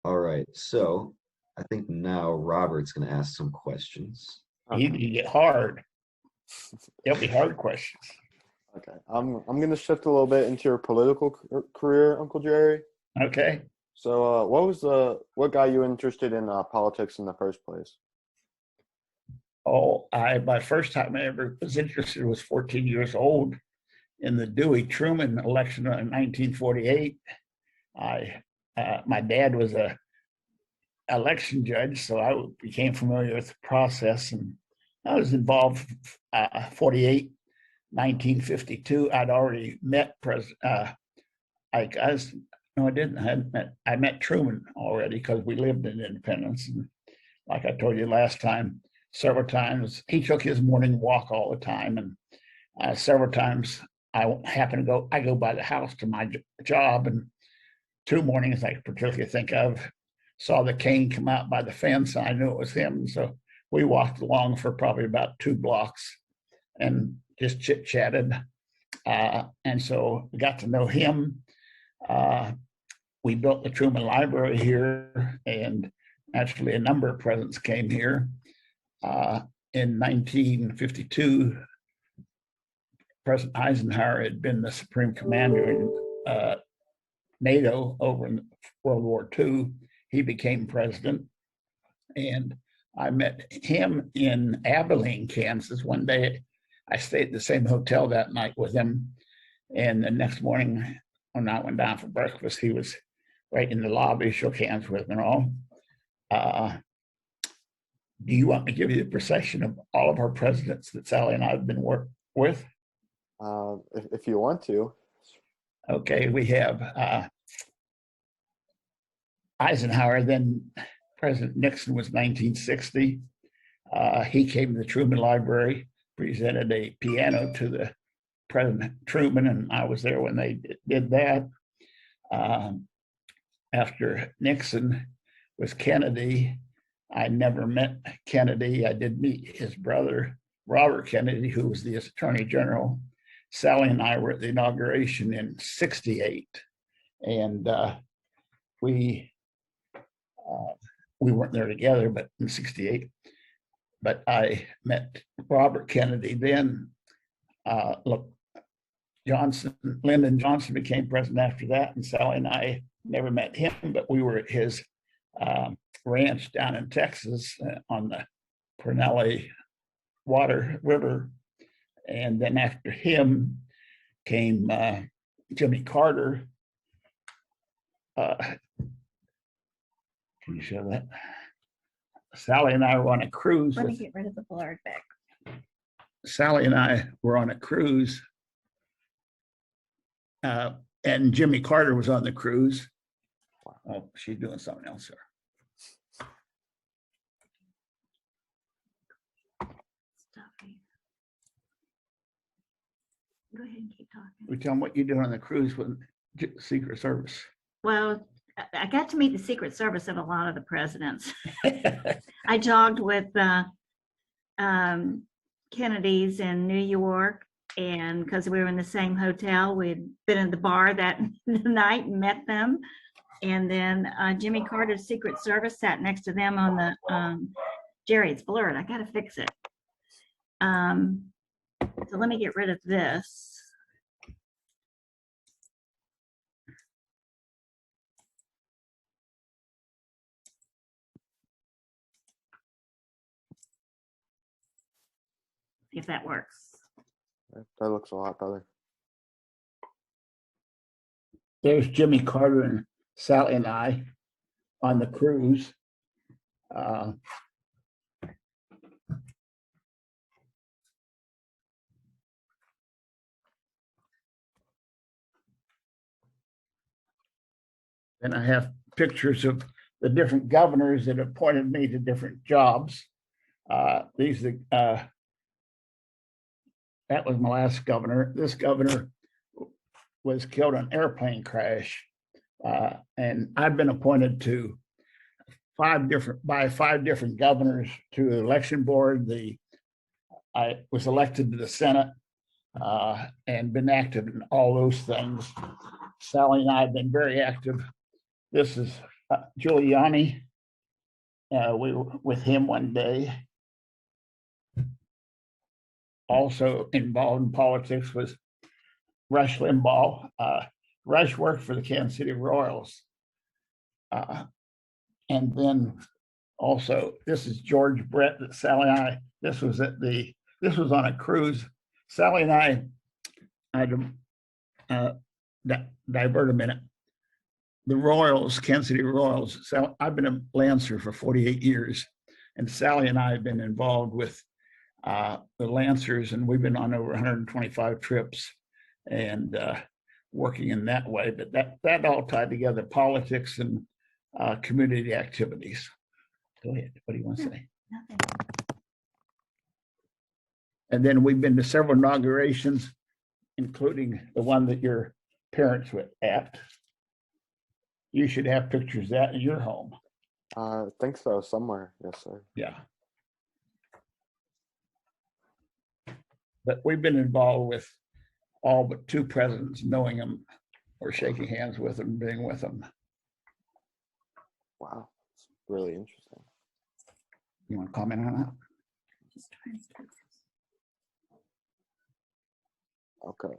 All right, so I think now Robert's going to ask some questions. You get hard. They'll be hard questions. Okay, I'm gonna shift a little bit into your political career, Uncle Jerry. Okay. So, what got you interested in politics in the first place? Oh, my first time I ever was interested was 14 years old in the Dewey-Truman election in 1948. My dad was a election judge, so I became familiar with the process, and I was involved 48, 1952. I'd already met no, I didn't. I met Truman already because we lived in Independence, and like I told you last time, several times he took his morning walk all the time, and several times I go by the house to my job, and 2 mornings I particularly think of, saw the cane come out by the fence, and I knew it was him. So we walked along for probably about 2 blocks and just chit-chatted. And so we got to know him. We built the Truman Library here, and actually a number of presidents came here. In 1952, President Eisenhower had been the supreme commander in NATO over in World War II. He became president, and I met him in Abilene, Kansas. One day, I stayed at the same hotel that night with him, and the next morning, when I went down for breakfast, he was right in the lobby, shook hands with me and all. Do you want me to give you the procession of all of our presidents that Sally and I have been worked with? If you want to. Okay, we have Eisenhower, then President Nixon was 1960. He came to the Truman Library, presented a piano to the President Truman, and I was there when they did that. After Nixon was Kennedy. I never met Kennedy. I did meet his brother, Robert Kennedy, who was the Attorney General. Sally and I were at the inauguration in '68, and we weren't there together, but in '68. But I met Robert Kennedy then. Look, Lyndon Johnson became president after that, and Sally and I never met him, but we were at his ranch down in Texas on the Pernelle River. And then after him came Jimmy Carter. Can you show that? Sally and I were on a cruise. Let me get rid of the blurred back. Sally and I were on a cruise, and Jimmy Carter was on the cruise. Oh, she's doing something else here. Go ahead and keep talking. We tell them what you do on the cruise with Secret Service. Well, I got to meet the Secret Service of a lot of the presidents. I jogged with Kennedy's in New York, and because we were in the same hotel, we'd been in the bar that night and met them. And then Jimmy Carter's Secret Service sat next to them on the Gerry, it's blurred. I got to fix it. So let me get rid of this. See if that works. That looks a lot better. There's Jimmy Carter and Sally and I on the cruise. And I have pictures of the different governors that appointed me to different jobs. That was my last governor. This governor was killed in an airplane crash. And I've been appointed to five different governors to the election board. I was elected to the Senate and been active in all those things. Sally and I have been very active. This is Giuliani. We were with him one day. Also involved in politics was Rush Limbaugh. Rush worked for the Kansas City Royals. And then also, this is George Brett that Sally and I, this was on a cruise. Sally and I divert a minute. The Royals, Kansas City Royals. So I've been a Lancer for 48 years, and Sally and I have been involved with the Lancers, and we've been on over 125 trips and working in that way. But that all tied together, politics and community activities. Go ahead. What do you want to say? Nothing. And then we've been to several inaugurations, including the one that your parents were at. You should have pictures of that in your home. I think so, somewhere. Yes, sir. Yeah. But we've been involved with all but two presidents, knowing them or shaking hands with them, being with them. Wow, it's really interesting. You want to comment on that? Just trying to do this. Okay.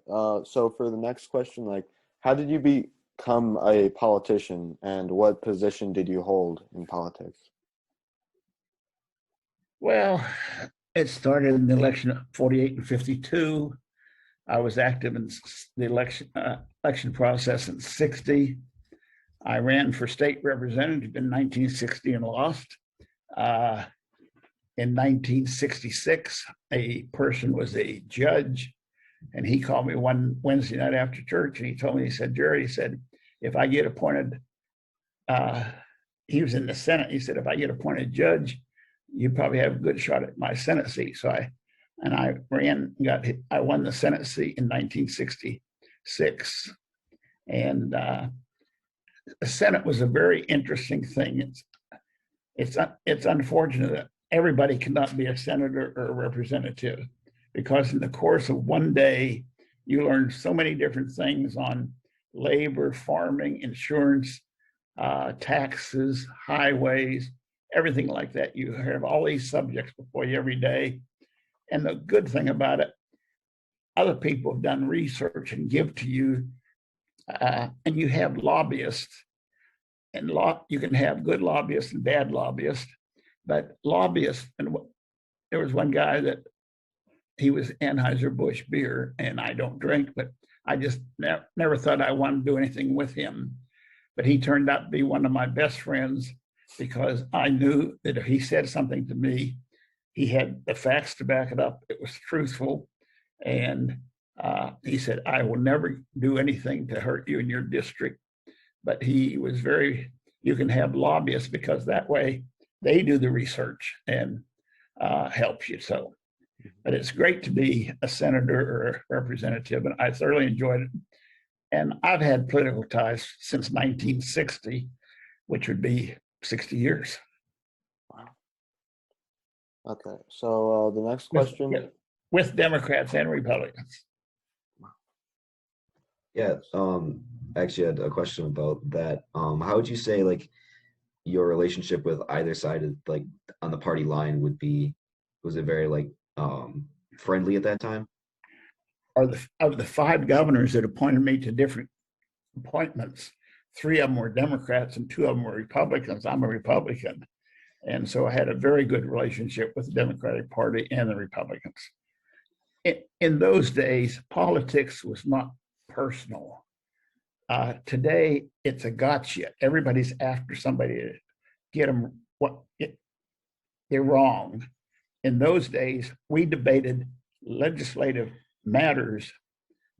So for the next question, like, how did you become a politician, and what position did you hold in politics? Well, it started in the election of 48 and 52. I was active in the election process in 60. I ran for state representative in 1960 and lost. In 1966, a person was a judge, and he called me one Wednesday night after church, and he told me, he said, Gerry, he said, if I get appointed, he was in the Senate, he said, if I get appointed judge, you probably have a good shot at my Senate seat. So I won the Senate seat in 1966. And the Senate was a very interesting thing. it's unfortunate that everybody cannot be a senator or a representative, because in the course of one day, you learn so many different things on labor, farming, insurance, taxes, highways, everything like that. You have all these subjects before you every day. And the good thing about it, other people have done research and give to you, and you have lobbyists. And you can have good lobbyists and bad lobbyists, but lobbyists, and there was one guy that he was Anheuser-Busch beer, and I don't drink, but I just never thought I wanted to do anything with him. But he turned out to be one of my best friends, because I knew that if he said something to me, he had the facts to back it up. It was truthful. And he said, I will never do anything to hurt you in your district. But he was you can have lobbyists, because that way they do the research and help you. So, but it's great to be a senator or a representative, and I thoroughly enjoyed it. And I've had political ties since 1960, which would be 60 years. Wow. Okay, so the next question. With Democrats and Republicans. Yeah, actually had a question about that. How would you say like your relationship with either side of like on the party line would be? Was it very like friendly at that time? Of the 5 governors that appointed me to different appointments, 3 of them were Democrats and 2 of them were Republicans. I'm a Republican. And so I had a very good relationship with the Democratic Party and the Republicans. In those days, politics was not personal. Today, it's a gotcha. Everybody's after somebody to get them they're wrong. In those days, we debated legislative matters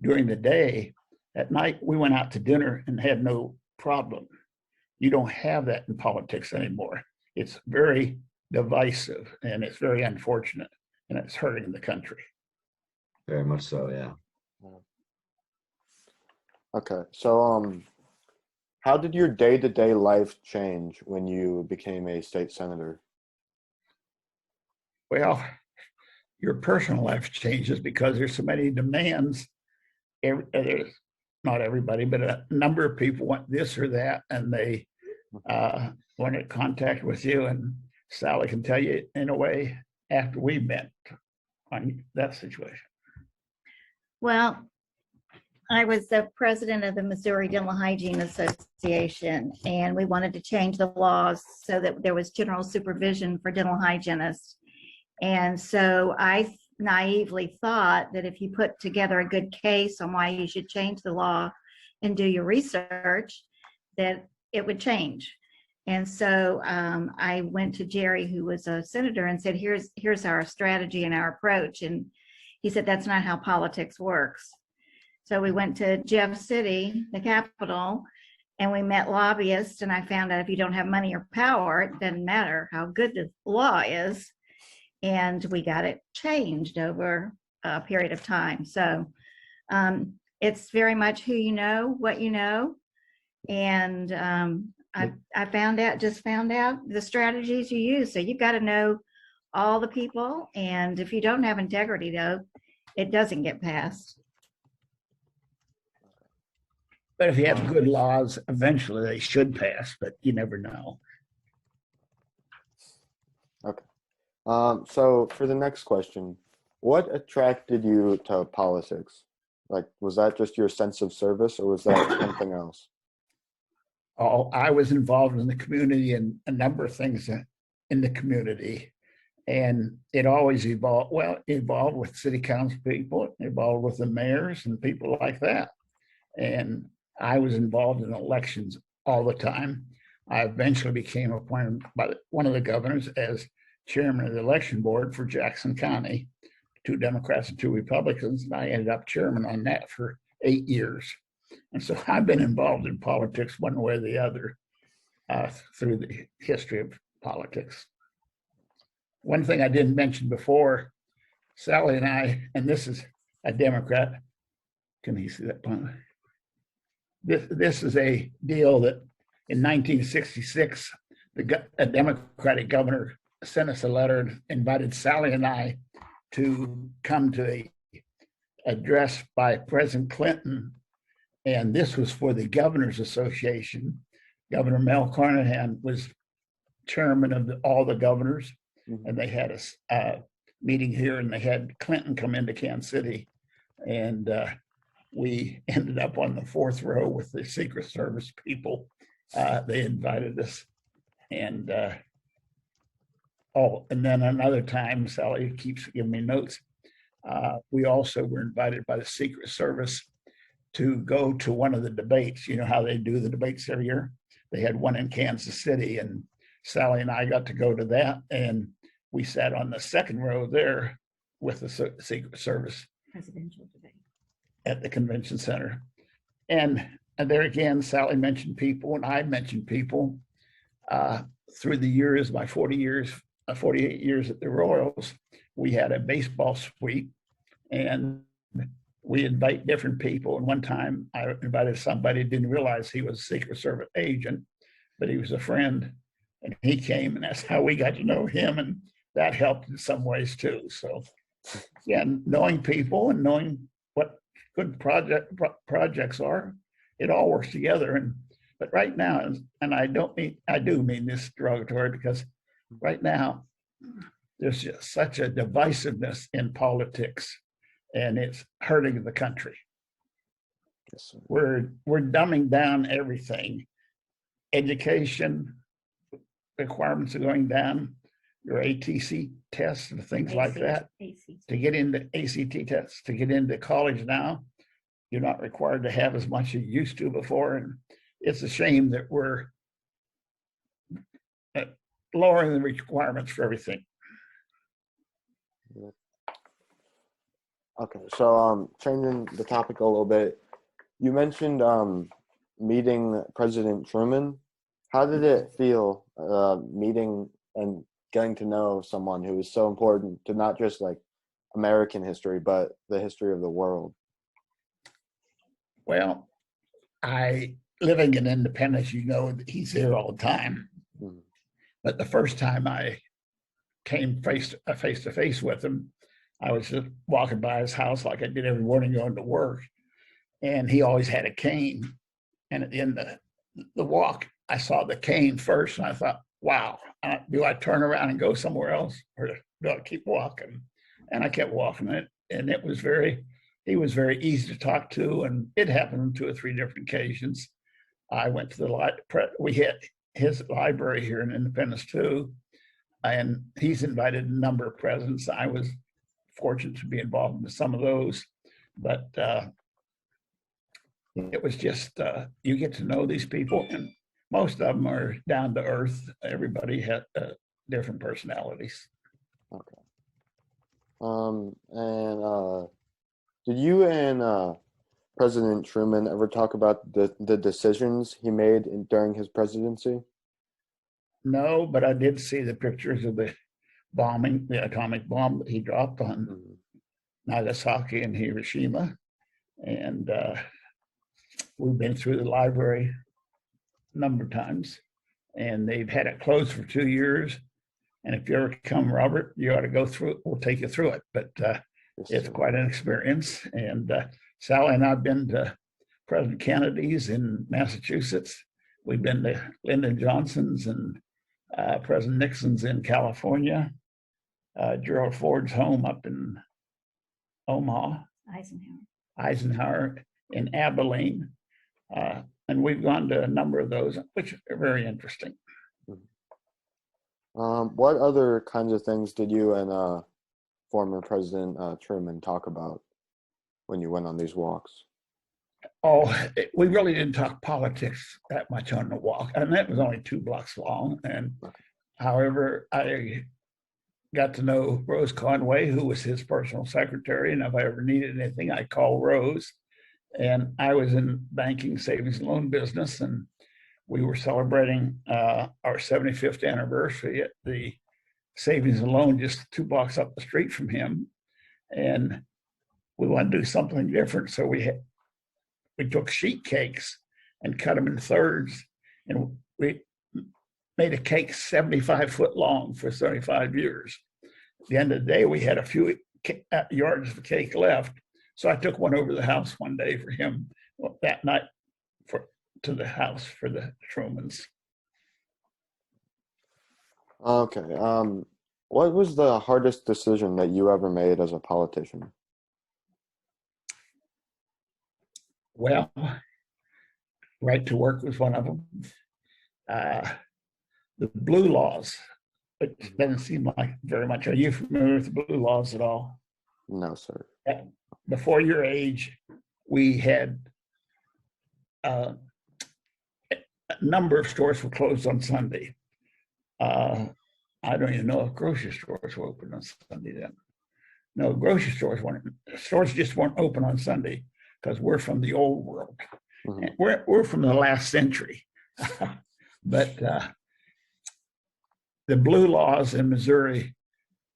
during the day. At night, we went out to dinner and had no problem. You don't have that in politics anymore. It's very divisive, and it's very unfortunate, and it's hurting the country. Very much so, yeah. Okay, so how did your day-to-day life change when you became a state senator? Well, your personal life changes because there's so many demands. Not everybody, but a number of people want this or that, and they want to contact with you. And Sally can tell you in a way after we met on that situation. Well, I was the president of the Missouri Dental Hygiene Association, and we wanted to change the laws so that there was general supervision for dental hygienists. And so I naively thought that if you put together a good case on why you should change the law and do your research, that it would change. And so I went to Gerry, who was a senator, and said, here's our strategy and our approach. And he said, that's not how politics works. So we went to Jeff City, the capital, and we met lobbyists. And I found out if you don't have money or power, it doesn't matter how good the law is. And we got it changed over a period of time. So it's very much who you know, what you know. And I found out the strategies you use. So you've got to know all the people. And if you don't have integrity, though, it doesn't get passed. But if you have good laws, eventually they should pass, but you never know. Okay. So for the next question, what attracted you to politics? Like, was that just your sense of service, or was that something else? Oh, I was involved in the community and a number of things in the community. And it always evolved. Well, it evolved with city council people, evolved with the mayors and people like that. And I was involved in elections all the time. I eventually became appointed by one of the governors as chairman of the election board for Jackson County, 2 Democrats and 2 Republicans. And I ended up chairman on that for 8 years. And so I've been involved in politics one way or the other through the history of politics. One thing I didn't mention before, Sally and I, and this is a Democrat. Can he see that one? This is a deal that in 1966, a Democratic governor sent us a letter and invited Sally and I to come to a address by President Clinton. And this was for the Governors Association. Governor Mel Carnahan was chairman of all the governors. And they had a meeting here, and they had Clinton come into Kansas City. And we ended up on the fourth row with the Secret Service people. They invited us. And and then another time, Sally keeps giving me notes. We also were invited by the Secret Service to go to one of the debates. You know how they do the debates every year? They had one in Kansas City, and Sally and I got to go to that. And we sat on the second row there with the Secret Service Presidential debate at the convention center. And there again, Sally mentioned people, and I mentioned people. Through the years, my 48 years at the Royals, we had a baseball suite, and we invite different people. And one time I invited somebody, didn't realize he was a Secret Service agent, but he was a friend, and he came, and that's how we got to know him. And that helped in some ways too. So yeah, knowing people and knowing what good projects are, it all works together. But right now, and I do mean this derogatory, because right now there's just such a divisiveness in politics, and it's hurting the country. Yes, sir. We're dumbing down everything. Education requirements are going down. Your ATC tests and things like that. To get into ACT tests, to get into college now, you're not required to have as much as you used to before. And it's a shame that we're lowering the requirements for everything. Okay, so changing the topic a little bit, you mentioned meeting President Truman. How did it feel meeting and getting to know someone who is so important to not just like American history, but the history of the world? Well, living in Independence, you know, he's there all the time. Mhm. But the first time I came face to face with him, I was just walking by his house like I did every morning going to work. And he always had a cane. And at the end of the walk, I saw the cane first, and I thought, wow, do I turn around and go somewhere else, or do I keep walking? And I kept walking it. And he was very easy to talk to. And it happened on 2 or 3 different occasions. I went to we had his library here in Independence too. And he's invited a number of presidents. I was fortunate to be involved in some of those, but it was just, you get to know these people, and most of them are down to earth. Everybody had different personalities. Okay. Did you and President Truman ever talk about the decisions he made during his presidency? No, but I did see the pictures of the bombing, the atomic bomb that he dropped on Nagasaki and Hiroshima. And we've been through the library a number of times, and they've had it closed for 2 years. And if you ever come, Robert, you ought to go through it. We'll take you through it. But it's quite an experience. And Sally and I've been to President Kennedy's in Massachusetts. We've been to Lyndon Johnson's and President Nixon's in California. Gerald Ford's home up in Omaha. Eisenhower in Abilene. And we've gone to a number of those, which are very interesting. What other kinds of things did you and former President Truman talk about when you went on these walks? Oh, we really didn't talk politics that much on the walk, and that was only 2 blocks long. And however, I got to know Rose Conway, who was his personal secretary, and if I ever needed anything, I called Rose. And I was in banking, savings, and loan business, and we were celebrating our 75th anniversary at the savings and loan just 2 blocks up the street from him. And we wanted to do something different, so we took sheet cakes and cut them in thirds, and we made a cake 75 foot long for 35 years. At the end of the day, we had a few yards of cake left. So I took one over to the house one day for him that night to the house for the Trumans. Okay. What was the hardest decision that you ever made as a politician? Well, right to work was one of them. The blue laws, which doesn't seem like very much. Are you familiar with the blue laws at all? No, sir. Before your age, we had a number of stores were closed on Sunday. I don't even know if grocery stores were open on Sunday then. No, grocery stores weren't. Stores just weren't open on Sunday because we're from the old world. Mhm. We're from the last century. But the blue laws in Missouri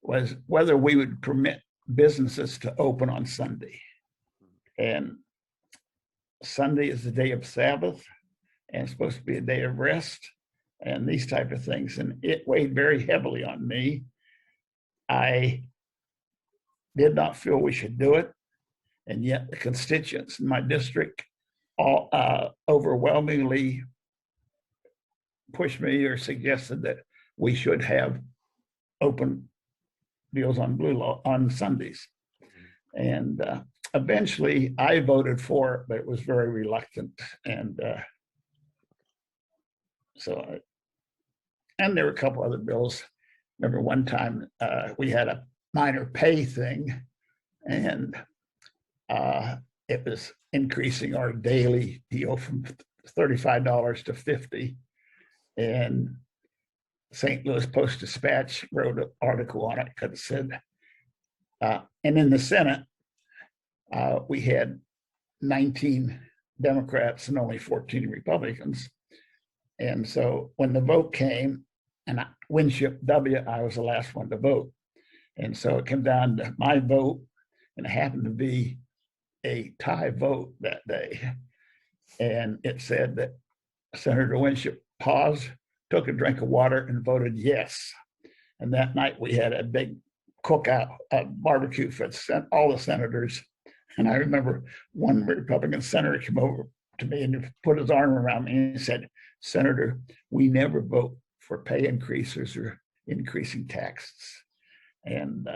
was whether we would permit businesses to open on Sunday. And Sunday is the day of Sabbath and it's supposed to be a day of rest and these type of things. And it weighed very heavily on me. I did not feel we should do it. And yet the constituents in my district all overwhelmingly pushed me or suggested that we should have open deals on blue law on Sundays. And eventually I voted for it, but it was very reluctant. And and there were a couple other bills. Remember one time we had a minor pay thing and it was increasing our daily deal from $35 to $50. And St. Louis Post-Dispatch wrote an article on it because it said, and in the Senate, we had 19 Democrats and only 14 Republicans. And so when the vote came, and Winship W, I was the last one to vote. And so it came down to my vote, and it happened to be a tie vote that day. And it said that Senator Winship paused, took a drink of water, and voted yes. And that night we had a big cookout, barbecue for all the senators. And I remember one Republican senator came over to me and put his arm around me and he said, "Senator, we never vote for pay increases or increasing taxes." And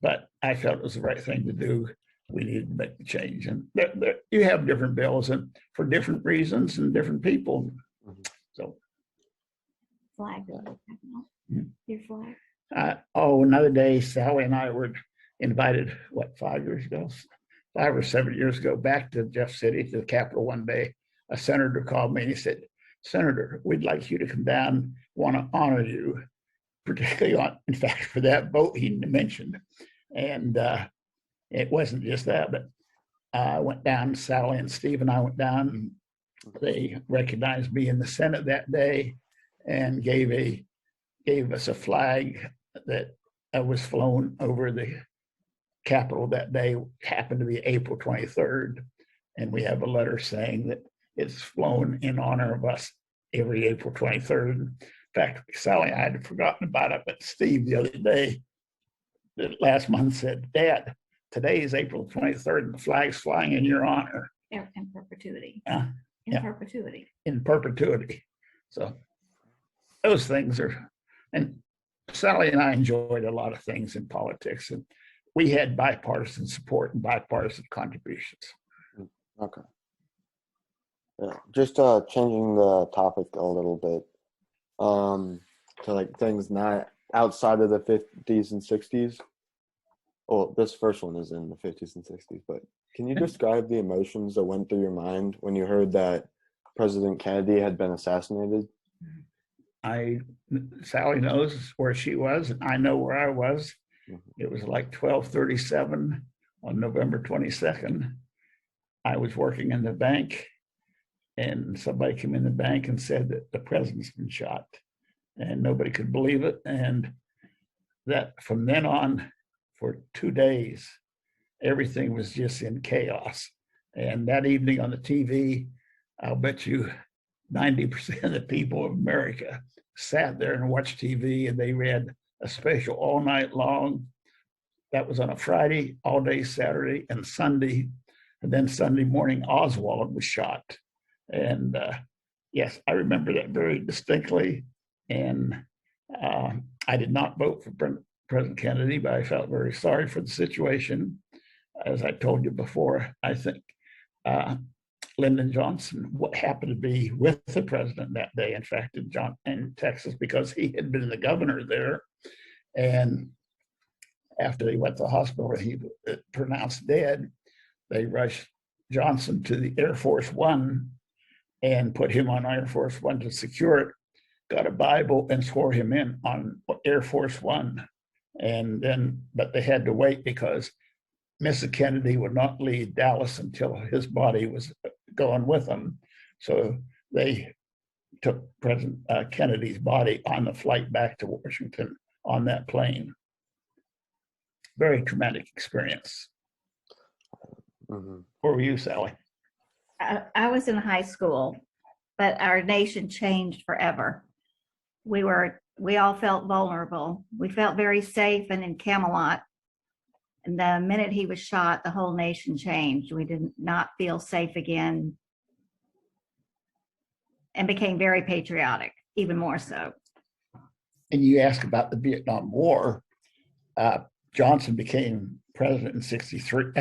but I felt it was the right thing to do. We needed to make the change. And you have different bills and for different reasons and different people. Mhm. So Flag. Mhm. Your flag. another day, Sally and I were invited, 5 or 7 years ago, back to Jeff City, to the Capitol one day. A senator called me and he said, "Senator, we'd like you to come down, want to honor you, particularly in fact, for that vote he mentioned." And it wasn't just that, but I went down, Sally and Steve and I went down, and they recognized me in the Senate that day and gave us a flag that was flown over the Capitol that day. Happened to be April 23rd. And we have a letter saying that it's flown in honor of us every April 23rd. In fact, Sally, I had forgotten about it, but Steve the other day, last month, said, "Dad, today is April 23rd and the flag's flying in your honor." In perpetuity. Yeah. In perpetuity. In perpetuity. So those things are, and Sally and I enjoyed a lot of things in politics, and we had bipartisan support and bipartisan contributions. Okay. Yeah, just changing the topic a little bit, to like things not outside of the 50s and 60s. Well, this first one is in the 50s and 60s, but can you describe the emotions that went through your mind when you heard that President Kennedy had been assassinated? Sally knows where she was, and I know where I was. Mhm. It was like 12:37 on November 22nd. I was working in the bank, and somebody came in the bank and said that the president's been shot, and nobody could believe it. And that from then on, for 2 days, everything was just in chaos. And that evening on the TV, I'll bet you 90% of the people of America sat there and watched TV, and they read a special all night long. That was on a Friday, all day Saturday and Sunday. And then Sunday morning, Oswald was shot. And yes, I remember that very distinctly. And I did not vote for President Kennedy, but I felt very sorry for the situation. As I told you before, I think Lyndon Johnson happened to be with the president that day, in fact, in Texas, because he had been the governor there. And after he went to the hospital, he was pronounced dead. They rushed Johnson to the Air Force One and put him on Air Force One to secure it, got a Bible and swore him in on Air Force One. And then, but they had to wait because Mrs. Kennedy would not leave Dallas until his body was going with him. So they took President Kennedy's body on the flight back to Washington on that plane. Very traumatic experience. Mm-hmm. Where were you, Sally? I was in high school, but our nation changed forever. We all felt vulnerable. We felt very safe and in Camelot. And the minute he was shot, the whole nation changed. We did not feel safe again and became very patriotic, even more so. And you ask about the Vietnam War. Johnson became president in 63.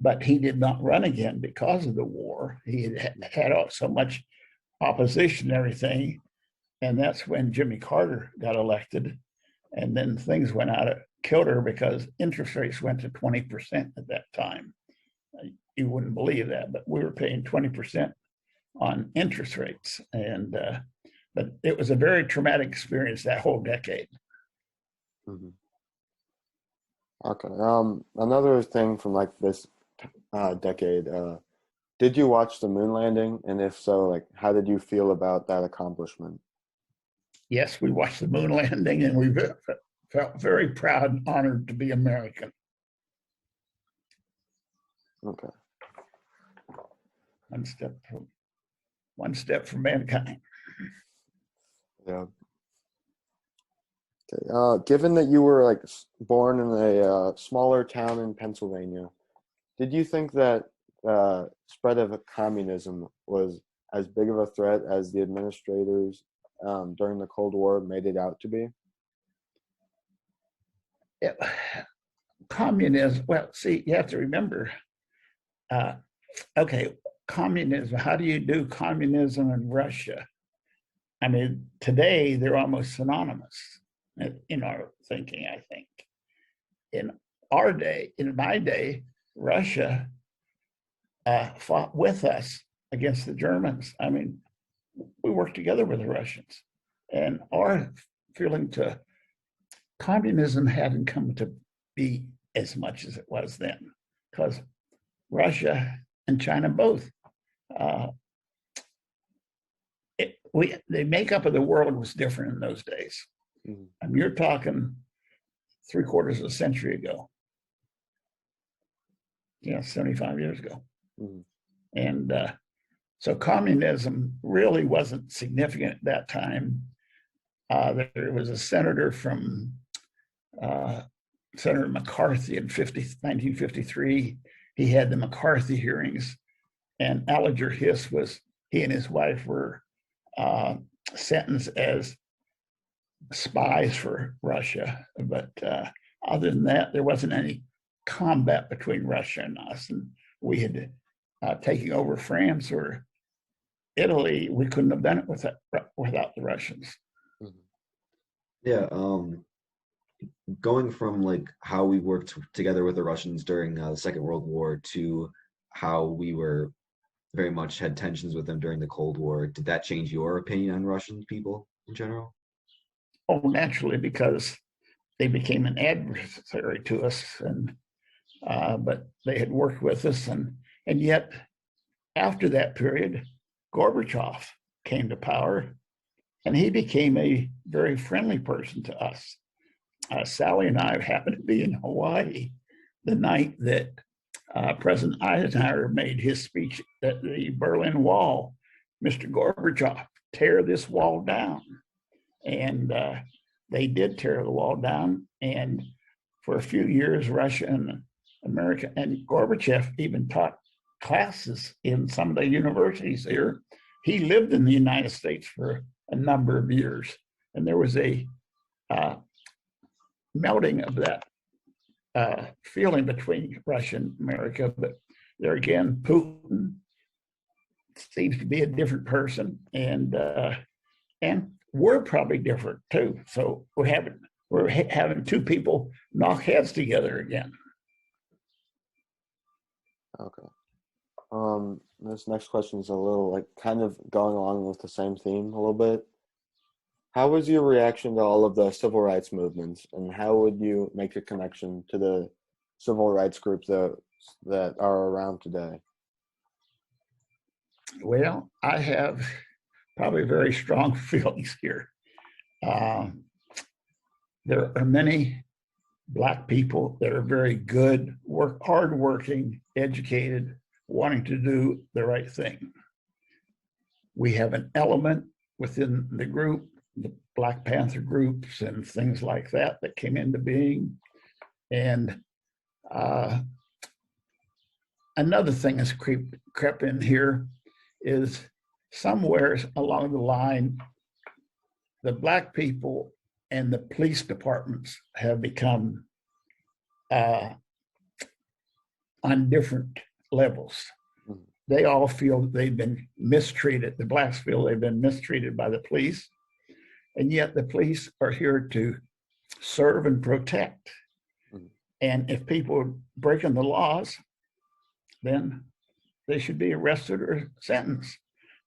But he did not run again because of the war. He had so much opposition and everything. And that's when Jimmy Carter got elected. And then things went out of kilter because interest rates went to 20% at that time. You wouldn't believe that, but we were paying 20% on interest rates. And but it was a very traumatic experience that whole decade. Mm-hmm. Okay. Another thing from like this decade, did you watch the moon landing? And if so, like, how did you feel about that accomplishment? Yes, we watched the moon landing, and we felt very proud and honored to be American. Okay. One step from mankind. Yeah. Okay. Given that you were like born in a smaller town in Pennsylvania, did you think that spread of communism was as big of a threat as the administrators during the Cold War made it out to be? Yeah. Communism, well, see, you have to remember, okay, communism, how do you do communism in Russia? I mean, today they're almost synonymous in our thinking, I think. In our day, in my day, Russia fought with us against the Germans. I mean, we worked together with the Russians. And our feeling to communism hadn't come to be as much as it was then, because Russia and China both, the makeup of the world was different in those days. Mm-hmm. I mean, you're talking 3/4 of a century ago. 75 years ago. Mm-hmm. And so communism really wasn't significant at that time. There was a senator from Senator McCarthy in 1953. He had the McCarthy hearings, and Alger Hiss he and his wife were sentenced as spies for Russia. But other than that, there wasn't any combat between Russia and us. And we had taken over France or Italy. We couldn't have done it without the Russians. Yeah. Going from like how we worked together with the Russians during the Second World War to how we were very much had tensions with them during the Cold War, did that change your opinion on Russian people in general? Oh, naturally, because they became an adversary to us, and but they had worked with us, and yet after that period, Gorbachev came to power, and he became a very friendly person to us. Sally and I happened to be in Hawaii the night that President Eisenhower made his speech at the Berlin Wall. Mr. Gorbachev, tear this wall down. And they did tear the wall down. And for a few years, Russia and America, and Gorbachev even taught classes in some of the universities here. He lived in the United States for a number of years. And there was a melting of that feeling between Russia and America. But there again, Putin seems to be a different person, and we're probably different too. So we're having two people knock heads together again. Okay. This next question is a little like kind of going along with the same theme a little bit. How was your reaction to all of the civil rights movements, and how would you make a connection to the civil rights groups that are around today? Well, I have probably very strong feelings here. There are many Black people that are very good, hardworking, educated, wanting to do the right thing. We have an element within the group, the Black Panther groups and things like that came into being. And another thing that's crept in here is somewhere along the line, the Black people and the police departments have become on different levels. They all feel they've been mistreated. The Blacks feel they've been mistreated by the police, and yet the police are here to serve and protect. And if people are breaking the laws, then they should be arrested or sentenced.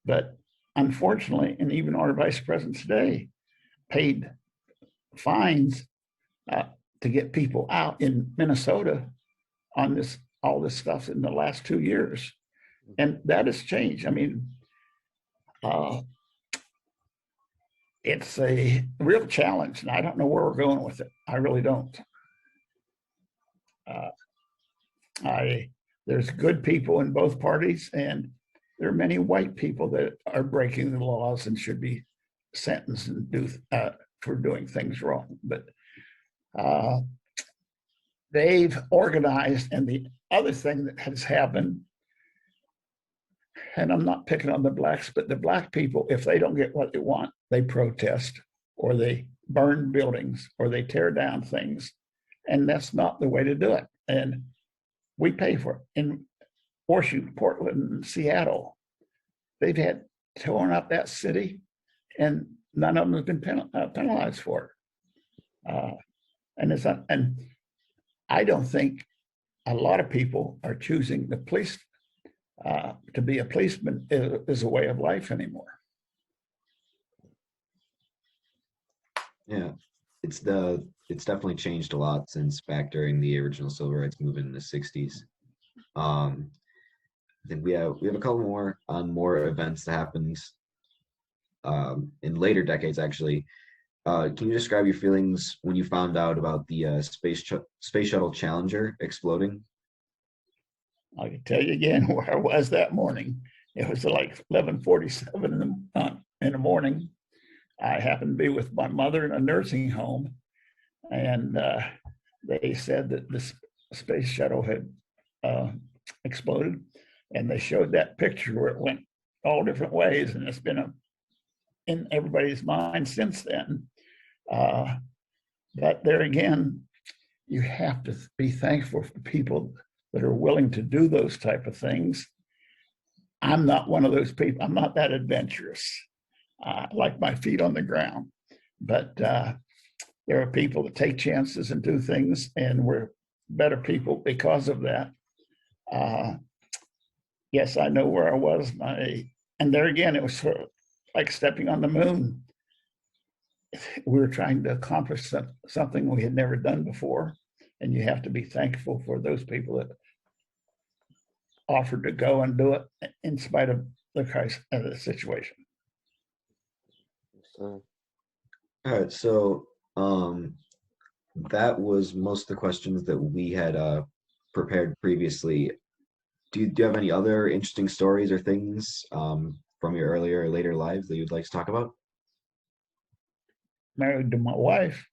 But unfortunately, and even our vice president today paid fines to get people out in Minnesota on all this stuff in the last 2 years. And that has changed. I mean, it's a real challenge, and I don't know where we're going with it. I really don't. There's good people in both parties, and there are many white people that are breaking the laws and should be sentenced and for doing things wrong. But they've organized, and the other thing that has happened, and I'm not picking on the Blacks, but the Black people, if they don't get what they want, they protest, or they burn buildings, or they tear down things. And that's not the way to do it. And we pay for it. In Washington, Portland, and Seattle, they've had torn up that city, and none of them have been penalized for it. And I don't think a lot of people are choosing the police to be a policeman is a way of life anymore. Yeah, it's definitely changed a lot since back during the original civil rights movement in the 60s. Then we have a couple more events that happened in later decades, actually. Can you describe your feelings when you found out about the space shuttle Challenger exploding? I can tell you again where I was that morning. It was like 11:47 in the morning. I happened to be with my mother in a nursing home, and they said that the space shuttle had exploded, and they showed that picture where it went all different ways, and it's been in everybody's mind since then. But there again, you have to be thankful for people that are willing to do those type of things. I'm not one of those people. I'm not that adventurous. I like my feet on the ground. But there are people that take chances and do things, and we're better people because of that. Yes, I know where I was. And there again, it was sort of like stepping on the moon. We were trying to accomplish something we had never done before. And you have to be thankful for those people that offered to go and do it in spite of the situation. All right, so that was most of the questions that we had prepared previously. Do you have any other interesting stories or things from your earlier or later lives that you'd like to talk about? Married to my wife.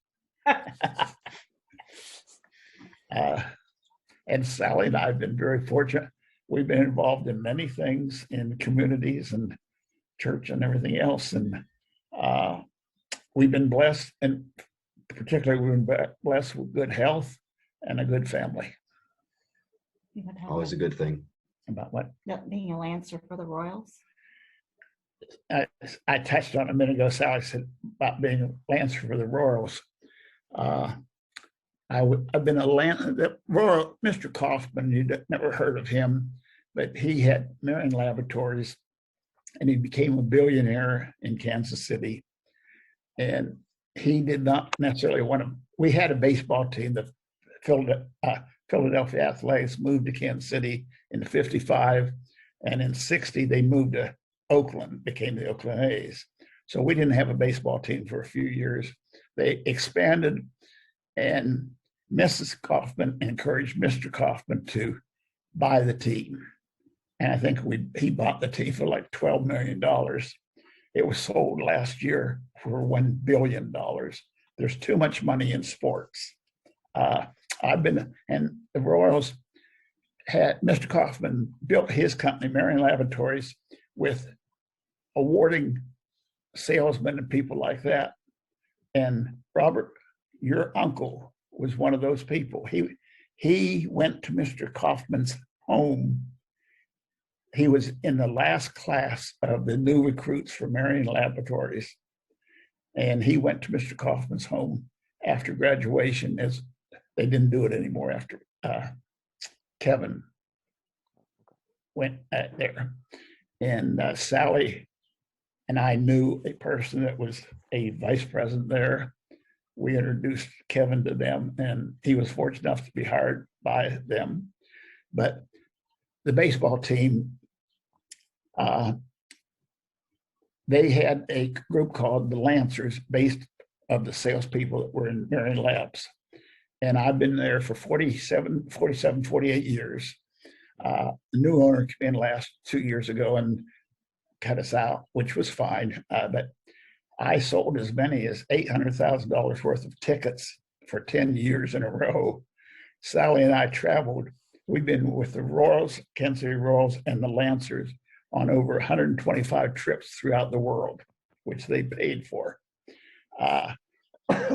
And Sally and I have been very fortunate. We've been involved in many things in communities and church and everything else. And we've been blessed, and particularly we've been blessed with good health and a good family. Always a good thing. About what? Not being a Lancer for the Royals. I touched on a minute ago, Sally said about being a Lancer for the Royals. I've been the Royal, Mr. Kaufman, you'd never heard of him, but he had Marion Laboratories and he became a billionaire in Kansas City. And he did not necessarily want to, we had a baseball team, the Philadelphia Athletics moved to Kansas City in 55, and in 60 they moved to Oakland, became the Oakland A's. So we didn't have a baseball team for a few years. They expanded, and Mrs. Kaufman encouraged Mr. Kaufman to buy the team. And I think he bought the team for like $12 million. It was sold last year for $1 billion. There's too much money in sports. And the Royals had, Mr. Kaufman built his company, Marion Laboratories, with awarding salesmen and people like that. And Robert, your uncle, was one of those people. He went to Mr. Kaufman's home. He was in the last class of the new recruits for Marion Laboratories. And he went to Mr. Kaufman's home after graduation, as they didn't do it anymore after Kevin went there. And Sally and I knew a person that was a vice president there. We introduced Kevin to them, and he was fortunate enough to be hired by them. But the baseball team, they had a group called the Lancers, based of the salespeople that were in Marion Labs. And I've been there for 48 years. The new owner came in last 2 years ago and cut us out, which was fine. But I sold as many as $800,000 worth of tickets for 10 years in a row. Sally and I traveled. We've been with the Royals, Kansas City Royals, and the Lancers on over 125 trips throughout the world, which they paid for.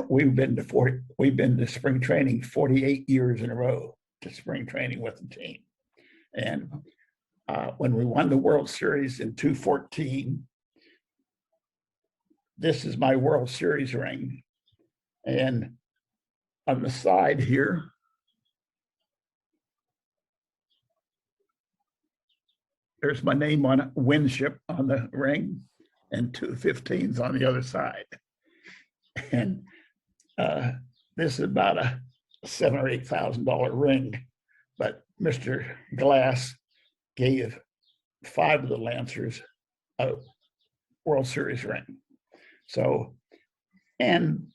We've been to spring training 48 years in a row, to spring training with the team. And when we won the World Series in 2014, this is my World Series ring. And on the side here, there's my name on it, Winship, on the ring, and 2 15s on the other side. And this is about a $7,000 or $8,000 ring, but Mr. Glass gave 5 of the Lancers a World Series ring. So, and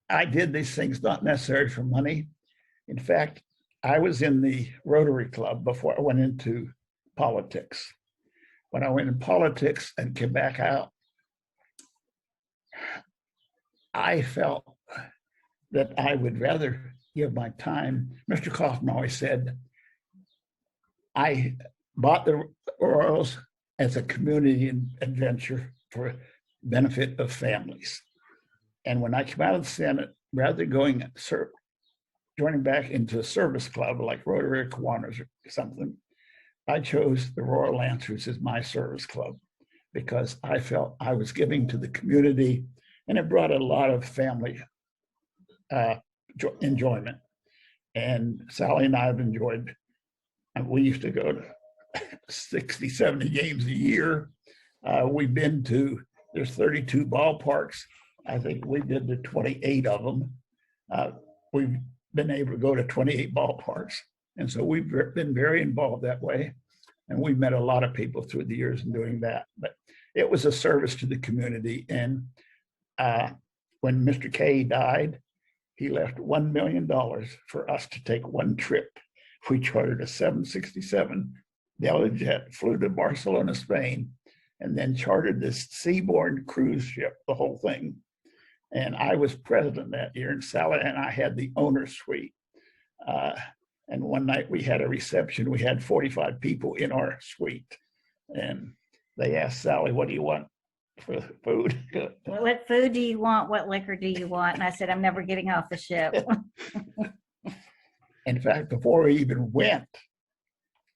I did these things not necessarily for money. In fact, I was in the Rotary Club before I went into politics. When I went in politics and came back out, I felt that I would rather give my time. Mr. Kaufman always said, I bought the Royals as a community adventure for benefit of families. And when I came out of the Senate, rather than joining back into a service club like Rotary or Kiwanis or something, I chose the Royal Lancers as my service club because I felt I was giving to the community, and it brought a lot of family enjoyment. And Sally and I have enjoyed, and we used to go to 60, 70 games a year. We've been to, there's 32 ballparks. I think we've been to 28 of them. We've been able to go to 28 ballparks. And so we've been very involved that way. And we've met a lot of people through the years in doing that. But it was a service to the community. And when Mr. K died, he left $1 million for us to take one trip. we chartered a 767 Delta jet, flew to Barcelona, Spain, and then chartered this seaborne cruise ship, the whole thing. And I was president that year, and Sally and I had the owner's suite. And one night we had a reception. We had 45 people in our suite. And they asked Sally, what do you want for food? What food do you want? What liquor do you want? And I said, I'm never getting off the ship. In fact, before we even went,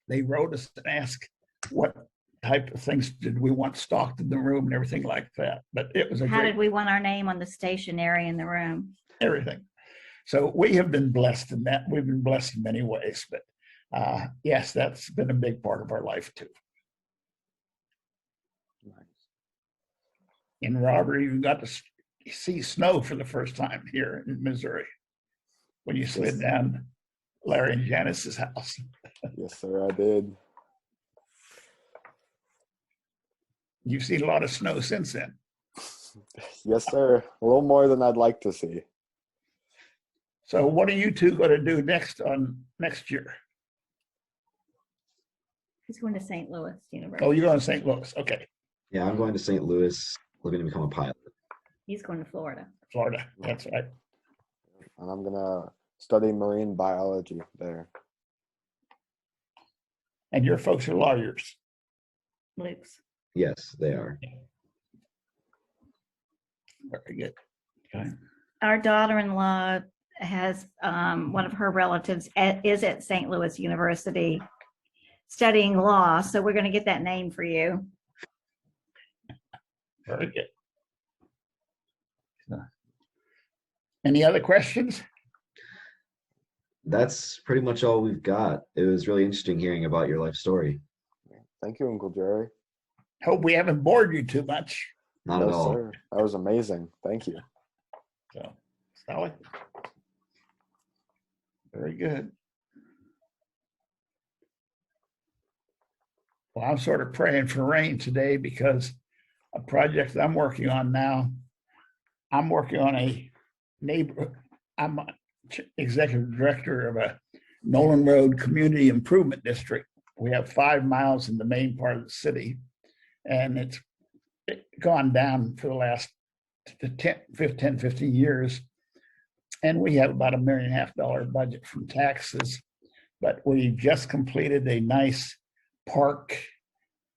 they wrote us and asked what type of things did we want stocked in the room and everything like that. But it was a How great, did we want our name on the stationery in the room? everything. So we have been blessed in that. We've been blessed in many ways. But yes, that's been a big part of our life too. Nice. In Robert, you got to see snow for the first time here in Missouri when you slid down Larry and Janice's house. Yes, sir, I did. You've seen a lot of snow since then. Yes, sir. A little more than I'd like to see. So what are you two going to do next year? He's going to St. Louis University. Oh, you're going to St. Louis. Okay. Yeah, I'm going to St. Louis, looking to become a pilot. He's going to Florida. Florida. That's right. And I'm going to study marine biology there. And your folks are lawyers. Luke's. Yes, they are. Very good. Okay. Our daughter-in-law has one of her relatives is at St. Louis University studying law. So we're going to get that name for you. Very good. Any other questions? That's pretty much all we've got. It was really interesting hearing about your life story. Thank you, Uncle Jerry. Hope we haven't bored you too much. Not Yes, at all. sir. That was amazing. Thank you. So, Sally? Very good. Well, I'm sort of praying for rain today because a project I'm working on now, I'm working on a neighborhood. I'm executive director of a Nolan Road Community Improvement District. We have 5 miles in the main part of the city, and it's gone down for the last 15 years. And we have about $1.5 million budget from taxes, but we just completed a nice park.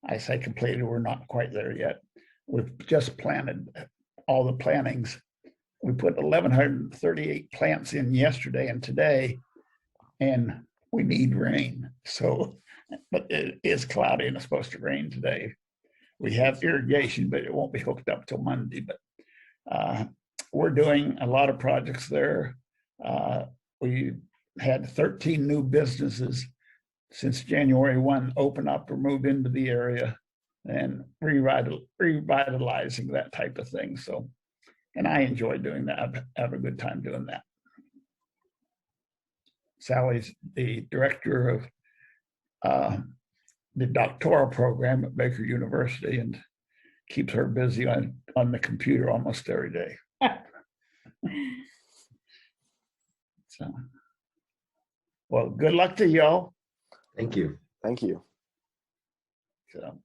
I say completed, we're not quite there yet. We've just planted all the plantings. We put 1,138 plants in yesterday and today, and we need rain. So, but it is cloudy and it's supposed to rain today. We have irrigation, but it won't be hooked up till Monday. But we're doing a lot of projects there. We had 13 new businesses since January 1 open up or move into the area, and revitalizing that type of thing. So, and I enjoy doing that. I have a good time doing that. Sally's the director of the doctoral program at Baker University and keeps her busy on the computer almost every day. So, well, good luck to y'all. Thank you. Thank you. So.